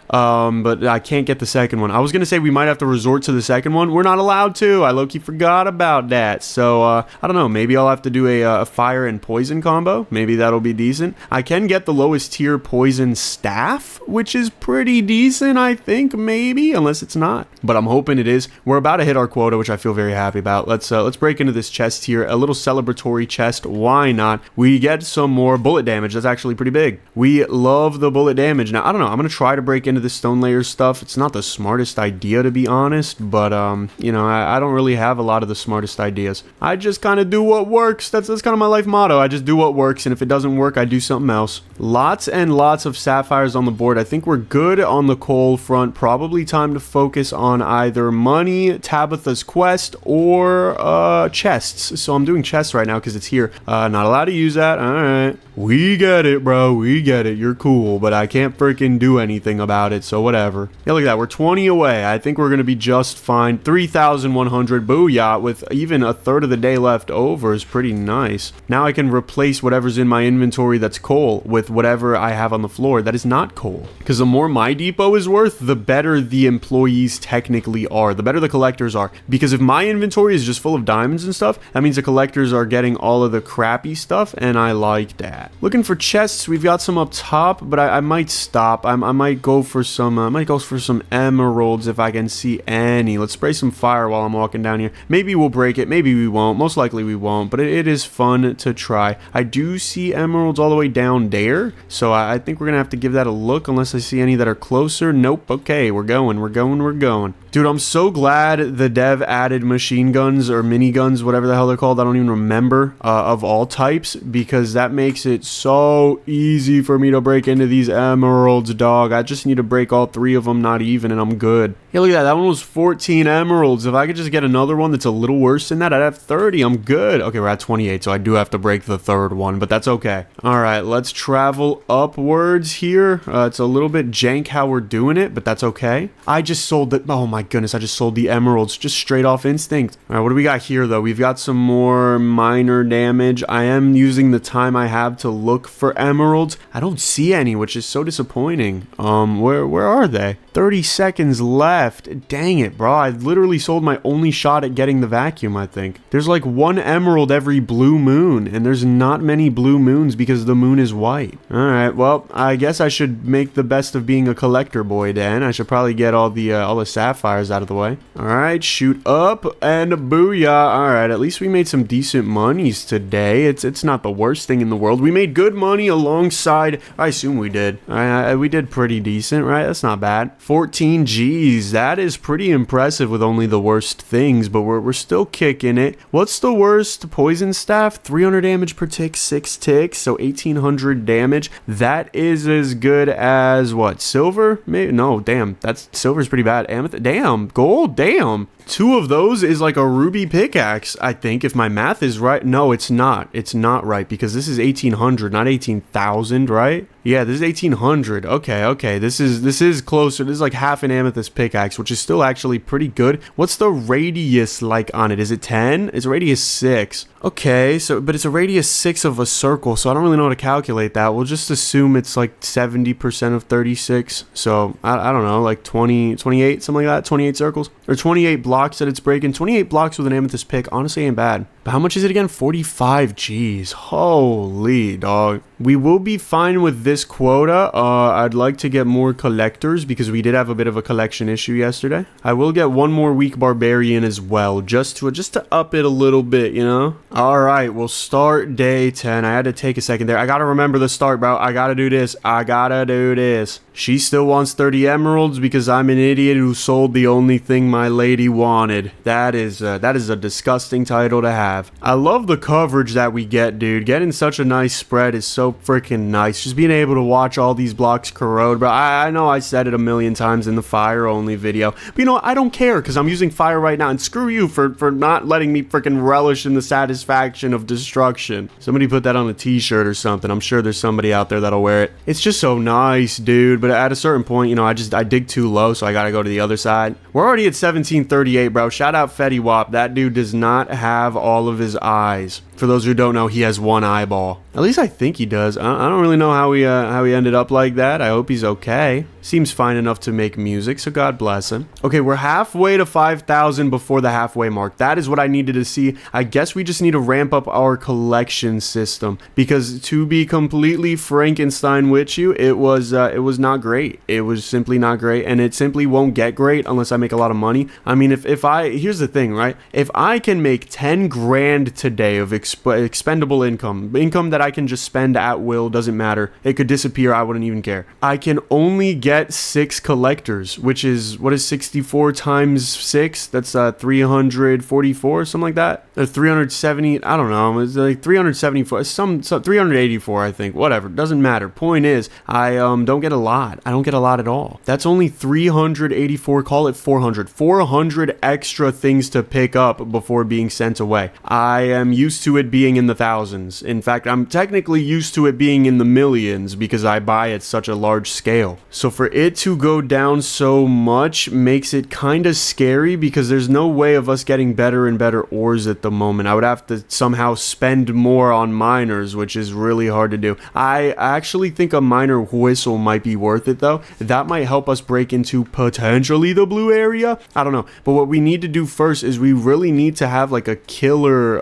but I can't get the second one. I was gonna say we might have to resort to the second one. We're not allowed to. I low-key forgot about that. So I don't know. Maybe I'll have to do a fire and poison combo. Maybe that'll be decent. I can get the lowest tier poison staff, which is pretty decent, I think. Maybe, unless it's not. But I'm hoping it is. We're about to hit our quota, which I feel very happy about. Let's break into this chest here. A little celebratory chest. Why not? We get some more bullet damage. That's actually pretty big. We love the bullet damage. Now, I don't know. I'm going to try to break into the stone layer stuff. It's not the smartest idea, to be honest, but, you know, I don't really have a lot of the smartest ideas. I just kind of do what works. That's kind of my life motto. I just do what works, and if it doesn't work, I do something else. Lots and lots of sapphires on the board. I think we're good on the coal front. Probably time to focus on either money, Tabitha's quest, or chests. So I'm doing chests right now because it's here. Not allowed to use that. All right. We get it, bro. We get it. You're cool, but I can't freaking do anything about it, so whatever. Yeah, look at that. We're 20 away. I think we're going to be just fine. 3,100. Booyah. With even a third of the day left over is pretty nice. Now I can replace whatever's in my inventory that's coal with whatever I have on the floor that is not coal. Because the more my depot is worth, the better the employees technically are. The better the collectors are. Because if my inventory is just full of diamonds and stuff, that means the collectors are getting all of the crappy stuff, and I like that. Looking for chests, we've got some up top, but I might stop. I might go for some emeralds if I can see any. Let's spray some fire while I'm walking down here. Maybe we'll break it, maybe we won't. Most likely we won't, but it is fun to try. I do see emeralds all the way down there, so I think we're gonna have to give that a look unless I see any that are closer. Nope. Okay, we're going. Dude, I'm so glad the dev added machine guns or miniguns, whatever the hell they're called. I don't even remember, of all types, because that makes it it so easy for me to break into these emeralds, dog. I just need to break all 3 of them, not even, and I'm good. Hey, look at that. That one was 14 emeralds. If I could just get another one that's a little worse than that, I'd have 30. I'm good. Okay, we're at 28, so I do have to break the 3rd one, but that's okay. All right, let's travel upwards here. It's a little bit jank how we're doing it, but that's okay. I just sold the... Oh, my goodness. I just sold the emeralds just straight off instinct. All right, what do we got here, though? We've got some more minor damage. I am using the time I have to look for emeralds. I don't see any, which is so disappointing. Where are they? 30 seconds left. Dang it, bro. I literally sold my only shot at getting the vacuum, I think. There's like 1 emerald every blue moon, and there's not many blue moons because the moon is white. All right, well, I guess I should make the best of being a collector boy, Dan. I should probably get all the sapphires out of the way. All right, shoot up and booyah. All right, at least we made some decent monies today. It's not the worst thing in the world. We made good money alongside... I assume we did. We did pretty decent, right? That's not bad. 14 G's. That is pretty impressive with only the worst things, but we're still kicking it. What's the worst? Poison staff? 300 damage per tick, 6 ticks, so 1800 damage. That is as good as what? Silver? Maybe? No, damn. Silver's pretty bad. Amethyst? Damn. Gold? Damn. 2 of those is like a ruby pickaxe, I think, if my math is right. No, it's not. It's not right because this is 1800, not 18,000, right? Yeah, this is 1800. Okay. This is closer. This is like half an amethyst pickaxe, which is still actually pretty good. What's the radius like on it? Is it 10? It's radius 6. Okay, but it's a radius 6 of a circle, so I don't really know how to calculate that. We'll just assume it's like 70% of 36. So, I don't know, like 20, 28, something like that. 28 circles. Or 28 blocks that it's breaking. 28 blocks with an amethyst pick, honestly ain't bad. But how much is it again? 45 G's. Holy dog. We will be fine with this quota. I'd like to get more collectors because we did have a bit of a collection issue yesterday. I will get 1 more weak barbarian as well, just to up it a little bit, you know? All right, we'll start day 10. I had to take a second there. I gotta remember the start, bro. I gotta do this. She still wants 30 emeralds because I'm an idiot who sold the only thing my lady wanted. That is a disgusting title to have. I love the coverage that we get, dude. Getting such a nice spread is so freaking nice. Just being able to watch all these blocks corrode, bro. I know I said it a million times in the fire only video, but you know what? I don't care because I'm using fire right now, and screw you for not letting me freaking relish in the satisfaction of destruction. Somebody put that on a t-shirt or something. I'm sure there's somebody out there that'll wear it. It's just so nice, dude. But at a certain point, you know, I dig too low, so I gotta go to the other side. We're already at 1738, bro. Shout out Fetty Wap. That dude does not have all of his eyes. For those who don't know, he has 1 eyeball. At least I think he does. I don't really know how he ended up like that. I hope he's okay. Seems fine enough to make music, so God bless him. Okay, we're halfway to 5,000 before the halfway mark. That is what I needed to see. I guess we just need to ramp up our collection system because, to be completely Frankenstein with you, it was not great. It was simply not great, and it simply won't get great unless I make a lot of money. I mean, here's the thing, right? If I can make 10 grand today of expendable income that I can just spend at will, doesn't matter. It could disappear. I wouldn't even care. I can only get 6 collectors, which is, what is 64 times 6? That's 344, something like that. Or 370, I don't know. It's like 374, some 384, I think. Whatever. Doesn't matter. Point is, I don't get a lot. I don't get a lot at all. That's only 384, call it 400. 400 extra things to pick up before being sent away. I am used to it being in the thousands. In fact, I'm technically used to it being in the millions because I buy at such a large scale. So for it to go down so much makes it kind of scary because there's no way of us getting better and better ores at the moment. I would have to somehow spend more on miners, which is really hard to do. I actually think a miner whistle might be worth it though. That might help us break into potentially the blue area. I don't know. But what we need to do first is we really need to have like a killer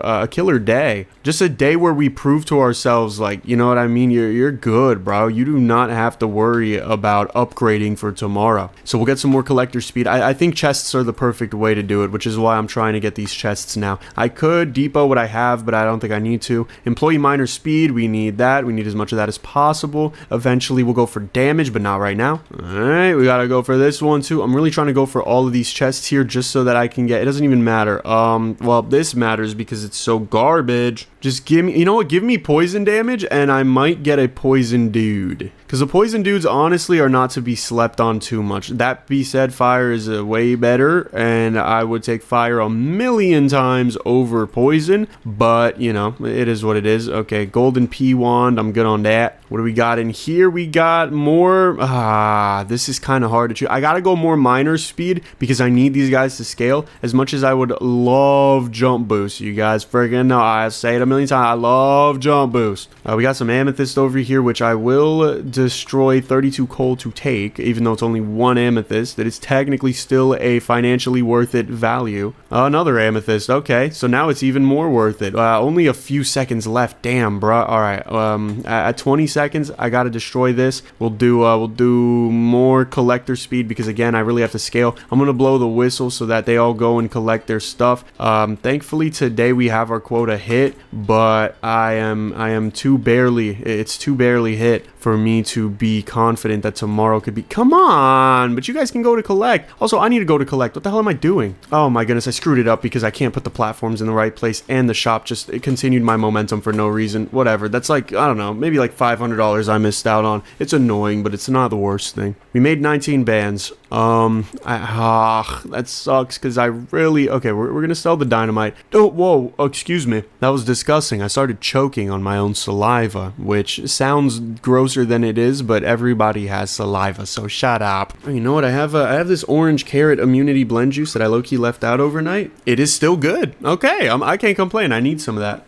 day. Just a day where we prove to ourselves, like, you know what I mean? You're good, bro. You do not have to worry about upgrading for tomorrow. So we'll get some more collector speed. I think chests are the perfect way to do it, which is why I'm trying to get these chests now. I could depot what I have, but I don't think I need to. Employee miner speed, we need that. We need as much of that as possible. Eventually we'll go for damage, but not right now. Alright, we gotta go for this one too. I'm really trying to go for all of these chests here just so that I can get, it doesn't even matter. Well, this matters because it's so garbage. Just give me, you know what, give me poison poison damage, and I might get a poison dude. Because the poison dudes honestly are not to be slept on too much. That be said, fire is way better, and I would take fire a million times over poison, but you know, it is what it is. Okay, golden P wand, I'm good on that. What do we got in here? We got more, this is kind of hard to choose. I gotta go more miner speed because I need these guys to scale. As much as I would love jump boost, you guys friggin' know, I say it a million times, I love jump boost. We got some amethyst over here, which I will destroy 32 coal to take, even though it's only one amethyst. That is technically still a financially worth it value. Another amethyst. Okay, so now it's even more worth it. Only a few seconds left. Damn, bruh. All right. At 20 seconds, I gotta destroy this. We'll do more collector speed because again, I really have to scale. I'm gonna blow the whistle so that they all go and collect their stuff. Thankfully today we have our quota hit, but I am too barely. It's too barely hit for me to be confident that tomorrow could be. Come on, but you guys can go to collect. Also, I need to go to collect. What the hell am I doing? Oh my goodness, I screwed it up because I can't put the platforms in the right place, and the shop just continued my momentum for no reason. Whatever. That's like, I don't know, maybe like $500 I missed out on. It's annoying, but it's not the worst thing. We made 19 bands. That sucks because I really, okay, we're gonna sell the dynamite. Oh, whoa, excuse me. That was disgusting. I started choking on my own saliva, which sounds grosser than it is, but everybody has saliva, so shut up. You know what? I have this orange carrot immunity blend juice that I low-key left out overnight. It is still good. Okay, I can't complain. I need some of that.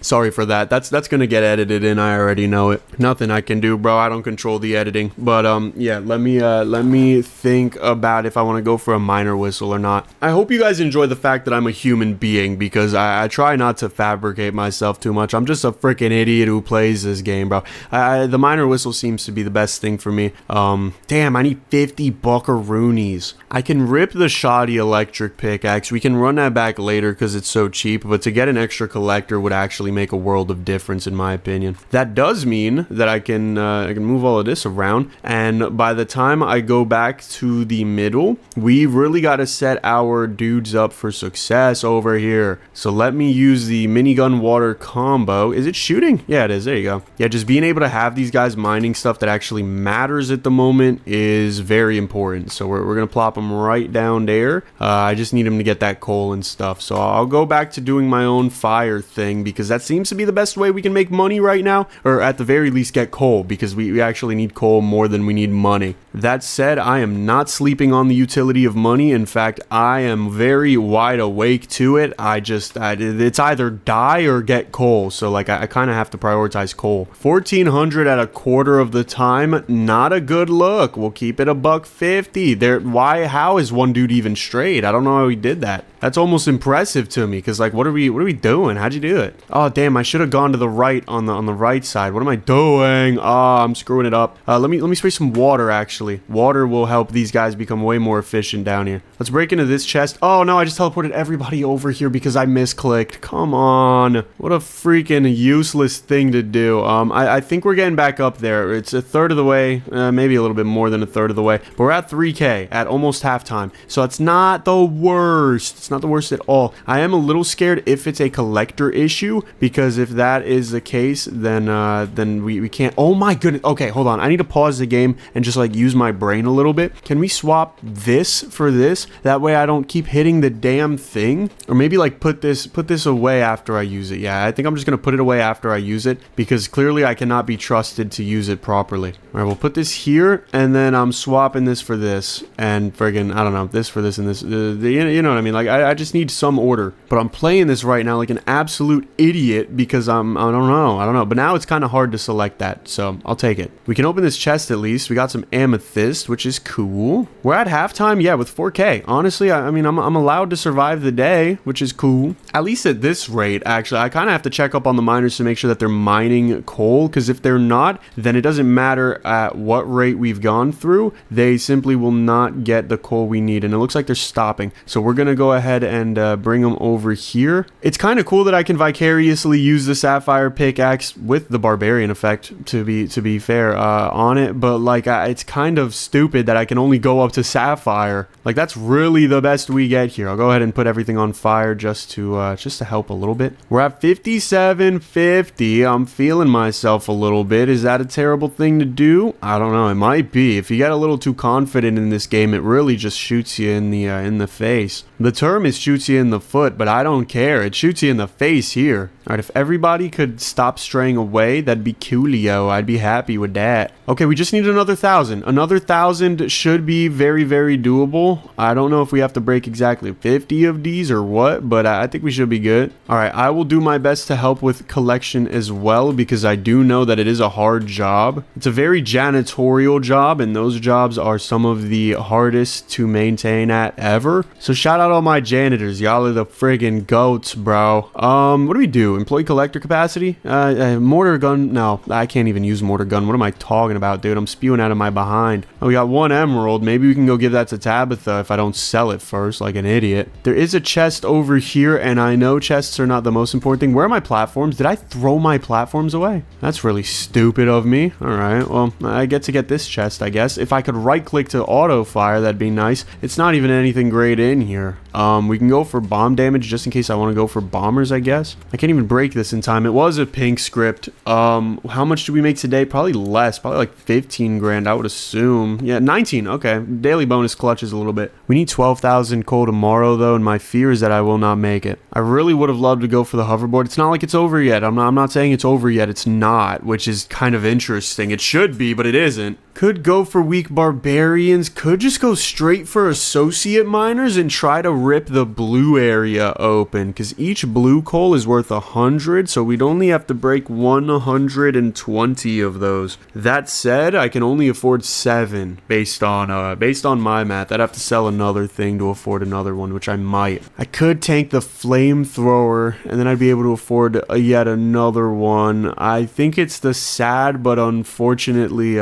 Sorry for that. That's gonna get edited in. I already know it. Nothing I can do, bro. I don't control the editing. But yeah, let me think about if I want to go for a miner whistle or not. I hope you guys enjoy the fact that I'm a human being because I try not to fabricate myself too much. I'm just a freaking idiot who plays this game, bro. The miner whistle seems to be the best thing for me. Damn, I need 50 buckaroonies. I can rip the shoddy electric pickaxe. We can run that back later because it's so cheap. But to get an extra collector would actually make a world of difference in my opinion. That does mean that I can move all of this around, and by the time I go back to the middle, we really got to set our dudes up for success over here. So let me use the minigun water combo. Is it shooting? Yeah, it is. There you go. Yeah, just being able to have these guys mining stuff that actually matters at the moment is very important. So we're gonna plop them right down there. I just need them to get that coal and stuff. So I'll go back to doing my own fire thing because that seems to be the best way we can make money right now, or at the very least get coal, because we actually need coal more than we need money. That said, I am not sleeping on the utility of money. In fact, I am very wide awake to it. It's either die or get coal. So like I kind of have to prioritize coal. 1400 at a quarter of the time, not a good look. We'll keep it $150. How is one dude even straight? I don't know how he did that. That's almost impressive to me because like what are we doing? How'd you do it? Oh damn, I should have gone to the right on the right side. What am I doing? I'm screwing it up. Let me spray some water actually. Water will help these guys become way more efficient down here. Let's break into this chest. Oh no, I just teleported everybody over here because I misclicked. Come on. What a freaking useless thing to do. I think we're getting back up there. It's a third of the way, maybe a little bit more than a third of the way. But we're at 3K at almost halftime. So it's not the worst. It's not the worst at all. I am a little scared if it's a collector issue, because if that is the case, then we can't. Oh my goodness. Okay, hold on. I need to pause the game and just like use my brain a little bit. Can we swap this for this? That way I don't keep hitting the damn thing. Or maybe like put this away after I use it. Yeah, I think I'm just gonna put it away after I use it because clearly I cannot be trusted to use it properly. All right, we'll put this here, and then I'm swapping this for this, and friggin' I don't know, this for this and this. You know what I mean? Like I just need some order. But I'm playing this right now like an absolute idiot because I don't know. But now it's kind of hard to select that, so I'll take it. We can open this chest at least. We got some amethyst, which is cool. We're at halftime, yeah, with 4K. Honestly, I mean, I'm allowed to survive the day, which is cool. At least at this rate, actually. I kind of have to check up on the miners to make sure that they're mining coal, because if they're not, then it doesn't matter at what rate we've gone through. They simply will not get the coal we need, and it looks like they're stopping. So we're going to go ahead and bring them over here. It's kind of cool that I can vicariously honestly use the sapphire pickaxe with the barbarian effect, to be fair, on it, but like it's kind of stupid that I can only go up to sapphire. Like that's really the best we get here. I'll go ahead and put everything on fire just to help a little bit. We're at 5750. I'm feeling myself a little bit. Is that a terrible thing to do? I don't know. It might be. If you get a little too confident in this game, it really just shoots you in the face. The term is shoots you in the foot, but I don't care. It shoots you in the face here. All right, if everybody could stop straying away, that'd be coolio. I'd be happy with that. Okay, we just need another 1,000. Another 1,000 should be very, very doable. I don't know if we have to break exactly 50 of these or what, but I think we should be good. All right, I will do my best to help with collection as well, because I do know that it is a hard job. It's a very janitorial job, and those jobs are some of the hardest to maintain at ever. So shout out all my janitors. Y'all are the friggin' goats, bro. What do we do? Employee collector capacity? Mortar gun? No, I can't even use mortar gun. What am I talking about, dude? I'm spewing out of my behind. Oh, we got 1 emerald. Maybe we can go give that to Tabitha if I don't sell it first like an idiot. There is a chest over here, and I know chests are not the most important thing. Where are my platforms? Did I throw my platforms away? That's really stupid of me. All right, well, I get to get this chest, I guess. If I could right click to auto fire, that'd be nice. It's not even anything great in here. We can go for bomb damage just in case I want to go for bombers, I guess. I can't even break this in time. It was a pink script. How much do we make today? Probably less. Probably like 15 grand, I would assume. Yeah, 19. Okay. Daily bonus clutches a little bit. We need 12,000 coal tomorrow, though, and my fear is that I will not make it. I really would have loved to go for the hoverboard. It's not like it's over yet. I'm not saying it's over yet. It's not, which is kind of interesting. It should be, but it isn't. Could go for weak barbarians. Could just go straight for associate miners and try to rip the blue area open, because each blue coal is worth 100, so we'd only have to break 120 of those. That said, I can only afford 7 based on my math. I'd have to sell another thing to afford another one, which I might. I could tank the flamethrower, and then I'd be able to afford yet another one. I think it's the sad but unfortunately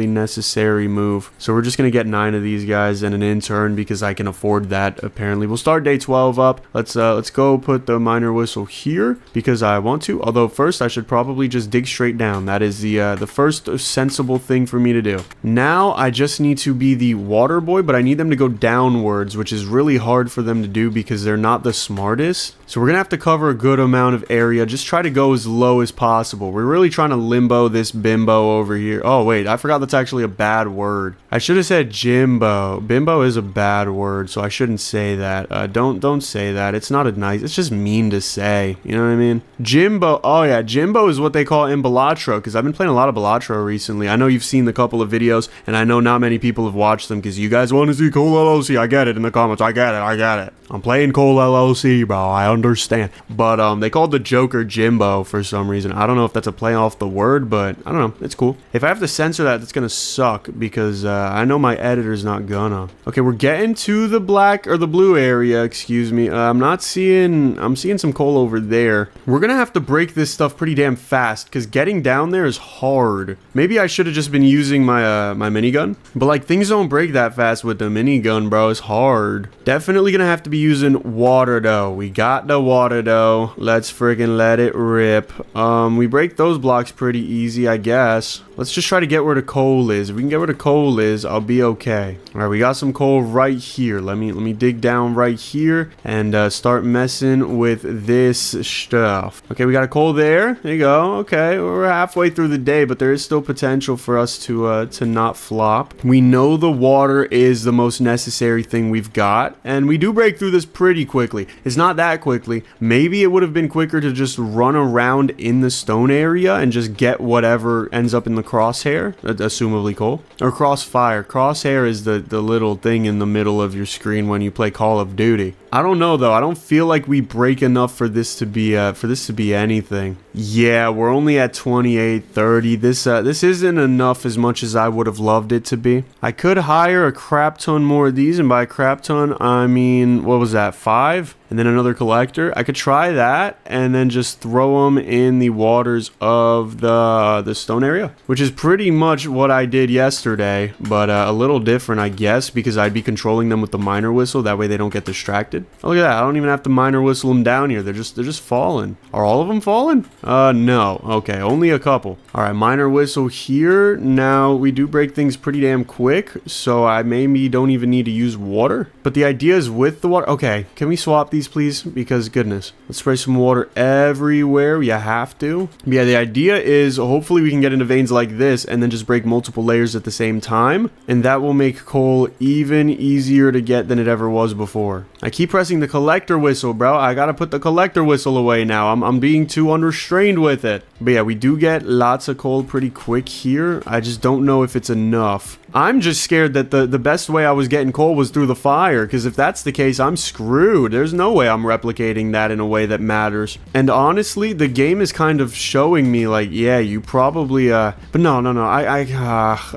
necessary move. So we're just gonna get 9 of these guys and an intern because I can afford that. Apparently, we'll start day 12 up. Let's go put the miner whistle here because I want to. Although first I should probably just dig straight down. That is the first sensible thing for me to do. Now I just need to be the water boy, but I need them to go downwards, which is really hard for them to do because they're not the smartest. So we're gonna have to cover a good amount of area. Just try to go as low as possible. We're really trying to limbo this bimbo over here. Oh wait, I forgot that's actually a bad word. I should have said Jimbo. Bimbo is a bad word, so I shouldn't say that. Don't say that. It's not a nice. It's just mean to say. You know what I mean? Jimbo. Oh yeah, Jimbo is what they call in Balatro, because I've been playing a lot of Balatro recently. I know you've seen the couple of videos, and I know not many people have watched them because you guys want to see Cole LLC. I get it in the comments. I get it. I'm playing Cole LLC, bro. I understand. But they called the Joker Jimbo for some reason. I don't know if that's a play off the word, but I don't know. It's cool. If I have to censor that, it's gonna suck because I know my editor's not gonna. Okay, we're getting to the black or the blue area. Excuse me. I'm seeing some coal over there. We're gonna have to break this stuff pretty damn fast because getting down there is hard. Maybe I should have just been using my my minigun, but like things don't break that fast with the minigun, bro. It's hard. Definitely gonna have to be using water though. We got the water though. Let's friggin' let it rip. We break those blocks pretty easy, I guess. Let's just try to get where the coal is. If we can get where the coal is, I'll be okay. All right, we got some coal right here. Let me dig down right here and start messing with this stuff. Okay, we got a coal there. There you go. Okay, we're halfway through the day, but there is still potential for us to not flop. We know the water is the most necessary thing we've got, and we do break through this pretty quickly. It's not that quickly. Maybe it would have been quicker to just run around in the stone area and just get whatever ends up in the crosshair, assumably coal, or crossfire. Crosshair is the little thing in the middle of your screen when you play Call of Duty. I don't know though. I don't feel like we break enough for this to be anything. Yeah, we're only at 2830. This isn't enough as much as I would have loved it to be. I could hire a crap ton more of these, and by a crap ton I mean, what was that, 5? And then another collector. collector. I could try that and then just throw them in the waters of the stone area, which is pretty much what I did yesterday, but a little different, I guess, because I'd be controlling them with the miner whistle. That way they don't get distracted. Oh, look at that. I don't even have to miner whistle them down here. They're just falling. Are all of them falling? No. Okay, only a couple. All right, miner whistle here. Now, we do break things pretty damn quick, so I maybe don't even need to use water. But the idea is with the water. Okay, can we swap these, please? Because goodness, let's spray some water everywhere. You have to. But yeah, the idea is hopefully we can get into veins like this and then just break multiple layers at the same time, and that will make coal even easier to get than it ever was before. I keep pressing the collector whistle, bro. I gotta put the collector whistle away now. I'm being too unrestrained with it. But yeah, we do get lots of coal pretty quick here. I just don't know if it's enough. I'm just scared that the best way I was getting coal was through the fire, because if that's the case, I'm screwed. There's no way I'm replicating that in a way that matters. And honestly, the game is kind of showing me like, yeah, you probably, but no,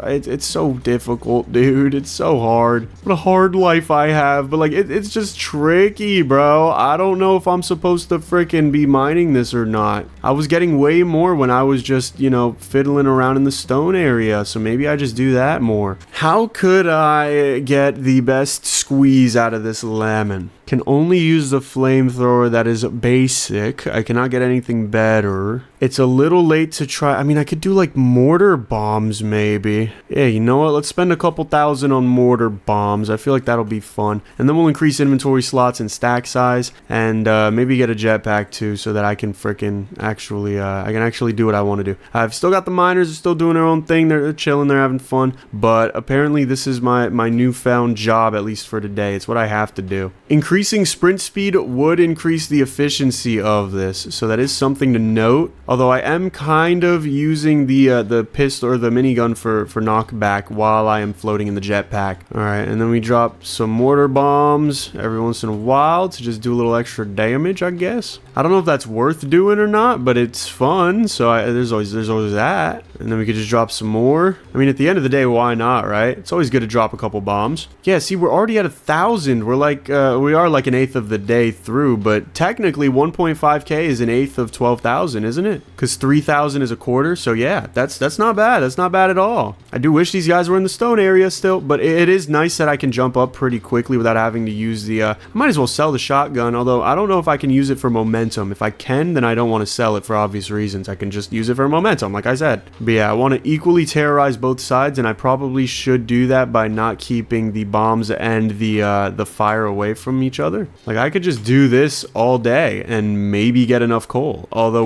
it's so difficult, dude. It's so hard. What a hard life I have, but like, it's just tricky, bro. I don't know if I'm supposed to freaking be mining this or not. I was getting way more when I was just, you know, fiddling around in the stone area, so maybe I just do that more. How could I get the best squeeze out of this lemon? Can only use the flamethrower that is basic. I cannot get anything better. It's a little late to try. I mean, I could do like mortar bombs maybe. Yeah, you know what? Let's spend a couple thousand on mortar bombs. I feel like that'll be fun. And then we'll increase inventory slots and stack size, and maybe get a jetpack too, so that I can freaking actually, I can actually do what I want to do. I've still got the miners. They're still doing their own thing. They're chilling. They're having fun. But apparently this is my newfound job, at least for today. It's what I have to do. Increasing sprint speed would increase the efficiency of this, so that is something to note. Although I am kind of using the pistol or the minigun for knockback while I am floating in the jetpack. Alright, and then we drop some mortar bombs every once in a while to just do a little extra damage, I guess. I don't know if that's worth doing or not, but it's fun, so there's always that. And then we could just drop some more. I mean, at the end of the day, why not, right? It's always good to drop a couple bombs. Yeah, see, we're already at 1,000. We're like, we are like an eighth of the day through, but technically 1.5k is an eighth of 12,000, isn't it? Because 3,000 is a quarter, so yeah, that's not bad. That's not bad at all. I do wish these guys were in the stone area still, but it is nice that I can jump up pretty quickly without having to use the, I might as well sell the shotgun, although I don't know if I can use it for momentum. If I can, then I don't want to sell it for obvious reasons. I can just use it for momentum, like I said. But yeah, I want to equally terrorize both sides, and I probably should do that by not keeping the bombs and the fire away from each other. Like, I could just do this all day and maybe get enough coal. Although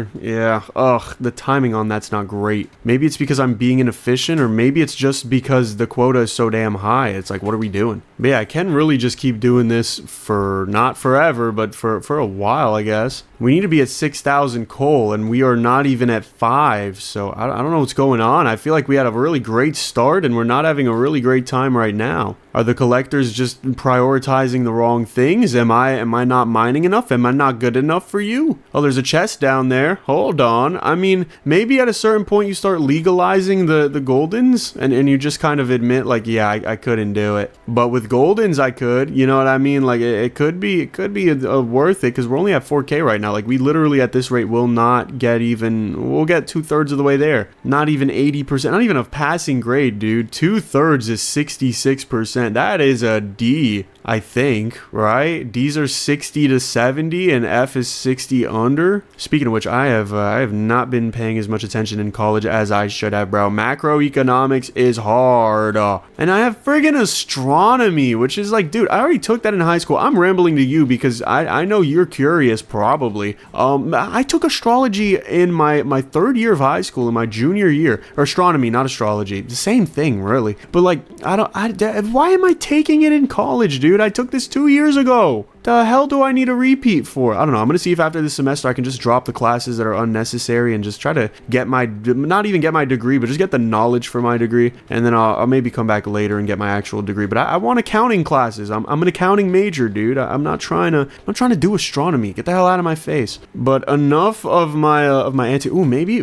the timing on that's not great. Maybe it's because I'm being inefficient, or maybe it's just because the quota is so damn high. It's like, what are we doing? But yeah, I can really just keep doing this for not forever, but for a while, I guess. We need to be at 6,000 coal, and we are not even at 5, so I don't know what's going on. I feel like we had a really great start, and we're not having a really great time right now. Are the collectors just prioritizing the wrong things? Am I not mining enough? Am I not good enough for you? Oh, there's a chest down there. Hold on. I mean, maybe at a certain point you start legalizing the goldens, and you just kind of admit, like, yeah, I couldn't do it. But with goldens, I could. You know what I mean? Like, it could be worth it, because we're only at 4k right now. Like, we literally at this rate will not get even, we'll get 2/3 of the way there. Not even 80%, not even a passing grade, dude. 2/3 is 66%. That is a D, I think, right? D's are 60 to 70 and F is 60 under. Speaking of which, I have not been paying as much attention in college as I should have, bro. Macroeconomics is hard. And I have friggin' astronomy, which is like, dude, I already took that in high school. I'm rambling to you because I know you're curious, probably. I took astrology in my third year of high school, in my junior year. Or astronomy, not astrology. The same thing, really. But like, why am I taking it in college, dude? I took this 2 years ago. The hell do I need a repeat for? I don't know. I'm going to see if after this semester I can just drop the classes that are unnecessary and just try to get not even get my degree, but just get the knowledge for my degree. And then I'll maybe come back later and get my actual degree. But I want accounting classes. I'm an accounting major, dude. I'm not trying to do astronomy. Get the hell out of my face. But enough of my anti. Ooh, maybe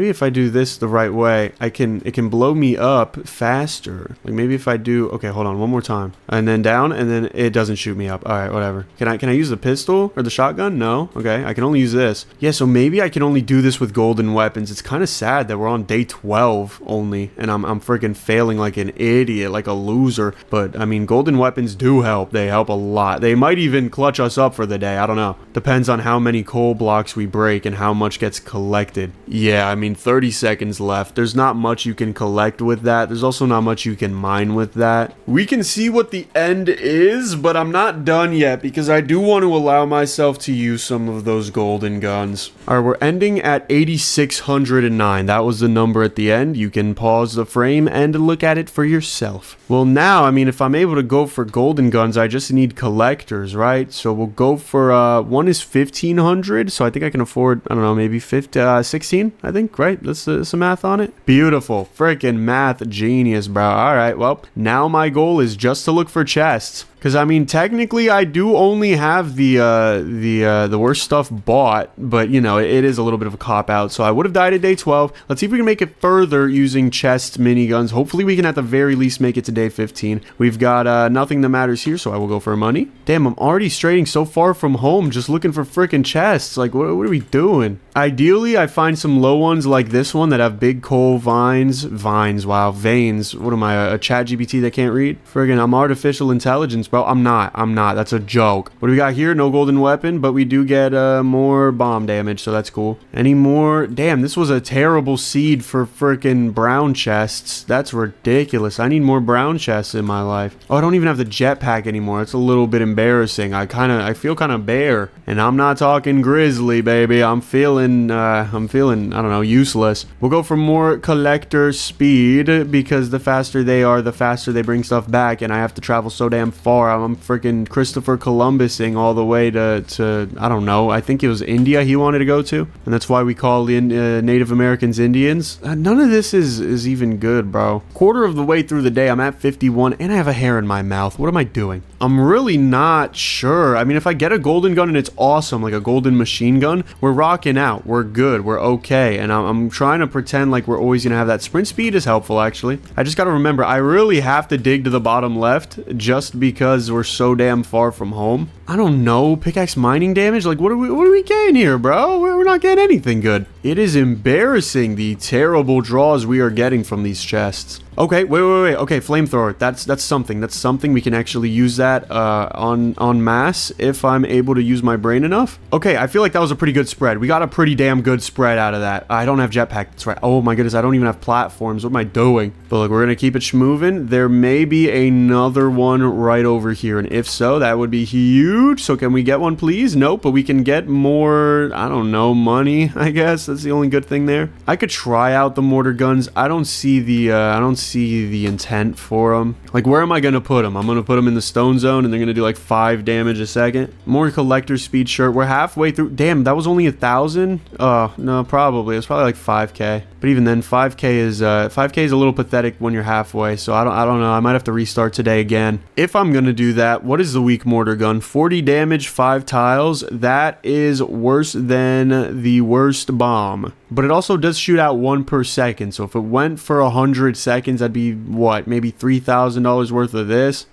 if I do this the right way, it can blow me up faster. Like maybe if I do, okay, hold on one more time. And then down, and then it doesn't shoot me up. All right, whatever. whatever. Can I use the pistol or the shotgun? No. Okay, I can only use this. Yeah, so maybe I can only do this with golden weapons. It's kind of sad that we're on day 12 only, and I'm freaking failing like an idiot, like a loser. But I mean, golden weapons do help. They help a lot. They might even clutch us up for the day. I don't know. Depends on how many coal blocks we break and how much gets collected. Yeah, I mean, 30 seconds left. There's not much you can collect with that. There's also not much you can mine with that. We can see what the end is, but I'm not done yet because I do want to allow myself to use some of those golden guns. All right, we're ending at 8,609. That was the number at the end. You can pause the frame and look at it for yourself. Well, now, I mean, if I'm able to go for golden guns, I just need collectors, right? So we'll go for, one is 1,500, so I think I can afford, I don't know, maybe 16, I think, right? That's some math on it. Beautiful. Freaking math genius, bro. All right, well, now my goal is just to look for chests. Because, I mean, technically, I do only have the worst stuff bought, but, you know, it is a little bit of a cop-out. So I would have died at day 12. Let's see if we can make it further using chest miniguns. Hopefully, we can at the very least make it to day 15. We've got nothing that matters here, so I will go for money. Damn, I'm already straying so far from home, just looking for freaking chests. Like, what are we doing? Ideally, I find some low ones like this one that have big coal veins. Wow, veins. What am I, a chat GPT that can't read? Friggin', I'm artificial intelligence. Bro, I'm not. That's a joke. What do we got here? No golden weapon, but we do get more bomb damage, so that's cool. Any more? Damn, this was a terrible seed for freaking brown chests. That's ridiculous. I need more brown chests in my life. Oh, I don't even have the jetpack anymore. It's a little bit embarrassing. I feel kind of bare, and I'm not talking grizzly, baby. I'm feeling, I don't know, useless. We'll go for more collector speed because the faster they are, the faster they bring stuff back, and I have to travel so damn far. I'm freaking Christopher Columbusing all the way to I don't know, I think it was India he wanted to go to, and that's why we call Native Americans Indians. None of this is even good, bro. Quarter of the way through the day, I'm at 51, and I have a hair in my mouth. What am I doing? I'm really not sure. I mean, if I get a golden gun and it's awesome, like a golden machine gun, we're rocking out. We're good. We're okay. And I'm trying to pretend like we're always going to have that. Sprint speed is helpful, actually. I just got to remember, I really have to dig to the bottom left just because we're so damn far from home. I don't know. Pickaxe mining damage? Like, what are we getting here, bro? We're not getting anything good. It is embarrassing, the terrible draws we are getting from these chests. Okay, wait. Okay, flamethrower. That's something. That's something. We can actually use that on mass if I'm able to use my brain enough. Okay, I feel like that was a pretty good spread. We got a pretty damn good spread out of that. I don't have jetpack. That's right. Oh my goodness, I don't even have platforms. What am I doing? But look, we're gonna keep it schmoving. There may be another one right over here, and if so, that would be huge. So can we get one, please? Nope, but we can get more, I don't know, money, I guess. That's the only good thing there. I could try out the mortar guns. I don't see the intent for them. Like, where am I gonna put them? I'm gonna put them in the stone zone and they're gonna do like 5 damage a second. More collector speed shirt. We're halfway through. Damn, that was only 1,000. No, probably. It was probably like 5k. But even then, 5k is a little pathetic when you're halfway. So I don't know. I might have to restart today again. If I'm gonna do that, what is the weak mortar gun? 40 damage, 5 tiles. That is worse than the worst bomb. But it also does shoot out 1 per second. So if it went for 100 seconds, that'd be what? Maybe $3,000 worth of this.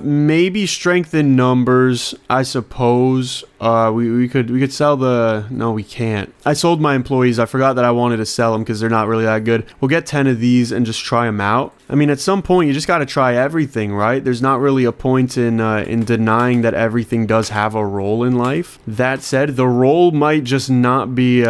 Maybe strength in numbers, I suppose. We could sell the... No, we can't. I sold my employees. I forgot that I wanted to sell them because they're not really that good. We'll get 10 of these and just try them out. I mean, at some point, you just got to try everything, right? There's not really a point in denying that everything does have a role in life. That said, the role might just not be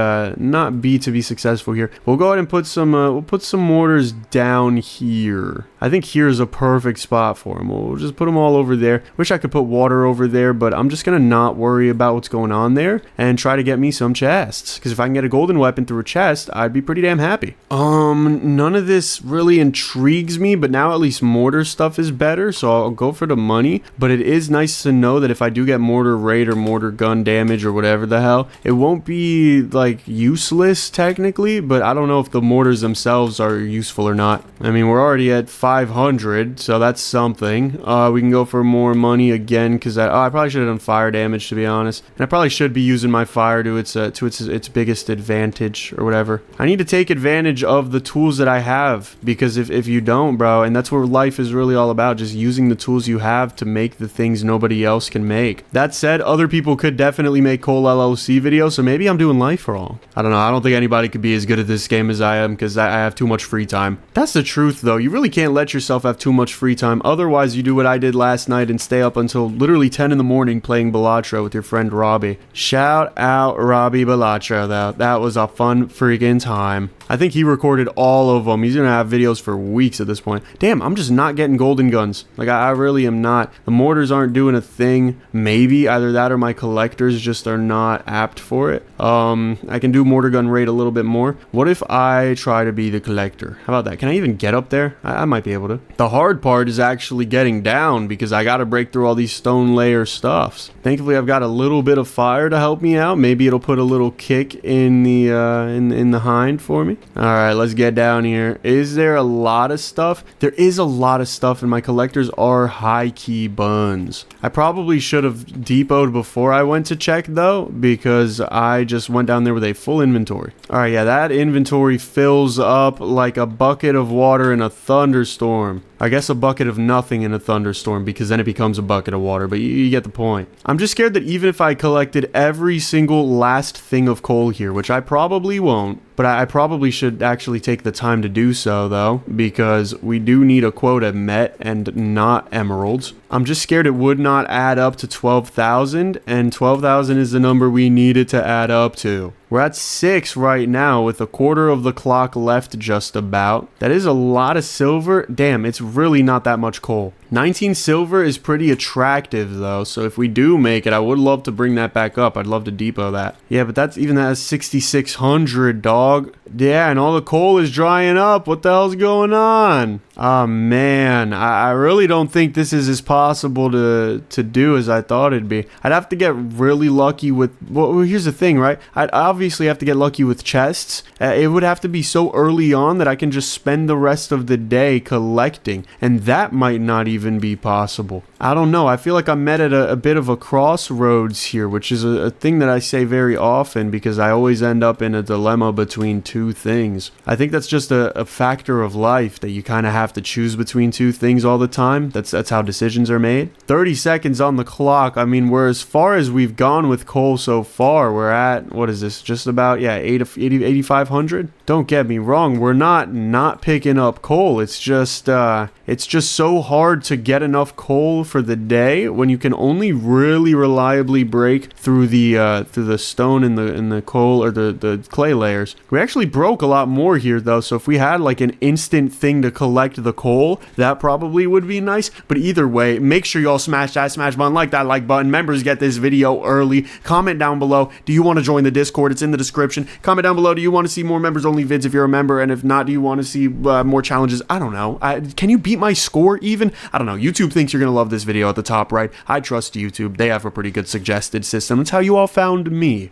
to be successful here. We'll go ahead and put some mortars down here. I think here is a perfect spot for them. We'll just put them all over there. Wish I could put water over there, but I'm just gonna not worry about what's going on there and try to get me some chests. Because if I can get a golden weapon through a chest, I'd be pretty damn happy. None of this really intrigues me, but now at least mortar stuff is better, so I'll go for the money. But it is nice to know that if I do get mortar rate or mortar gun damage or whatever the hell, it won't be like useless technically, but I don't know if the mortars themselves are useful or not. I mean, we're already at 5 500, so that's something. We can go for more money again, because I probably should have done fire damage, to be honest. And I probably should be using my fire to its biggest advantage, or whatever. I need to take advantage of the tools that I have, because if you don't, bro, and that's what life is really all about, just using the tools you have to make the things nobody else can make. That said, other people could definitely make Cole LLC videos, so maybe I'm doing life wrong. I don't know. I don't think anybody could be as good at this game as I am, because I have too much free time. That's the truth, though. You really can't let yourself have too much free time. Otherwise, you do what I did last night and stay up until literally 10 in the morning playing Balatro with your friend Robbie. Shout out Robbie Balatro, though. That was a fun freaking time. I think he recorded all of them. He's gonna have videos for weeks at this point. Damn, I'm just not getting golden guns. Like, I really am not. The mortars aren't doing a thing. Maybe either that or my collectors just are not apt for it. I can do mortar gun rate a little bit more. What if I try to be the collector? How about that? Can I even get up there? I might be able to. The hard part is actually getting down, because I gotta break through all these stone layer stuffs. Thankfully, I've got a little bit of fire to help me out. Maybe it'll put a little kick in the in the hind for me. All right, let's get down here. Is there a lot of stuff? There is a lot of stuff, and my collectors are high key buns. I probably should have depoted before I went to check, though, because I just went down there with a full inventory. All right, yeah, that inventory fills up like a bucket of water in a thunderstorm. I guess a bucket of nothing in a thunderstorm, because then it becomes a bucket of water, but you get the point. I'm just scared that even if I collected every single last thing of coal here, which I probably won't, but I probably should actually take the time to do so, though, because we do need a quota met and not emeralds. I'm just scared it would not add up to 12,000, and 12,000 is the number we needed to add up to. We're at 6 right now with a quarter of the clock left just about. That is a lot of silver. Damn, it's really not that much coal. 19 silver is pretty attractive, though, so if we do make it, I would love to bring that back up. I'd love to depot that. Yeah, but that is 6,600, dog. Yeah, and all the coal is drying up. What the hell's going on? Oh, man. I really don't think this is as possible to do as I thought it'd be. I'd have to get really lucky with... Well, here's the thing, right? I'd obviously have to get lucky with chests. It would have to be so early on that I can just spend the rest of the day collecting, and that might not even be possible. I don't know. I feel like I'm met at a bit of a crossroads here, which is a thing that I say very often because I always end up in a dilemma between two things. I think that's just a factor of life, that you kind of have to choose between two things all the time. That's how decisions are made. 30 seconds on the clock. I mean, we're as far as we've gone with coal so far. We're at, what is this? Just about, yeah, 8,500? Don't get me wrong. We're not picking up coal. It's just so hard to get enough coal for the day when you can only really reliably break through the stone and the coal, or the clay layers. We actually broke a lot more here, though, so if we had like an instant thing to collect the coal, that probably would be nice. But either way, make sure y'all smash that smash button, like that like button. Members get this video early. Comment down below, do you want to join the Discord? It's in the description. Comment down below, do you want to see more members only vids if you're a member, and if not, do you want to see more challenges? I don't know. Can you beat my score even? I don't know. YouTube thinks you're gonna love this video at the top right. I trust YouTube. They have a pretty good suggested system. That's how you all found me.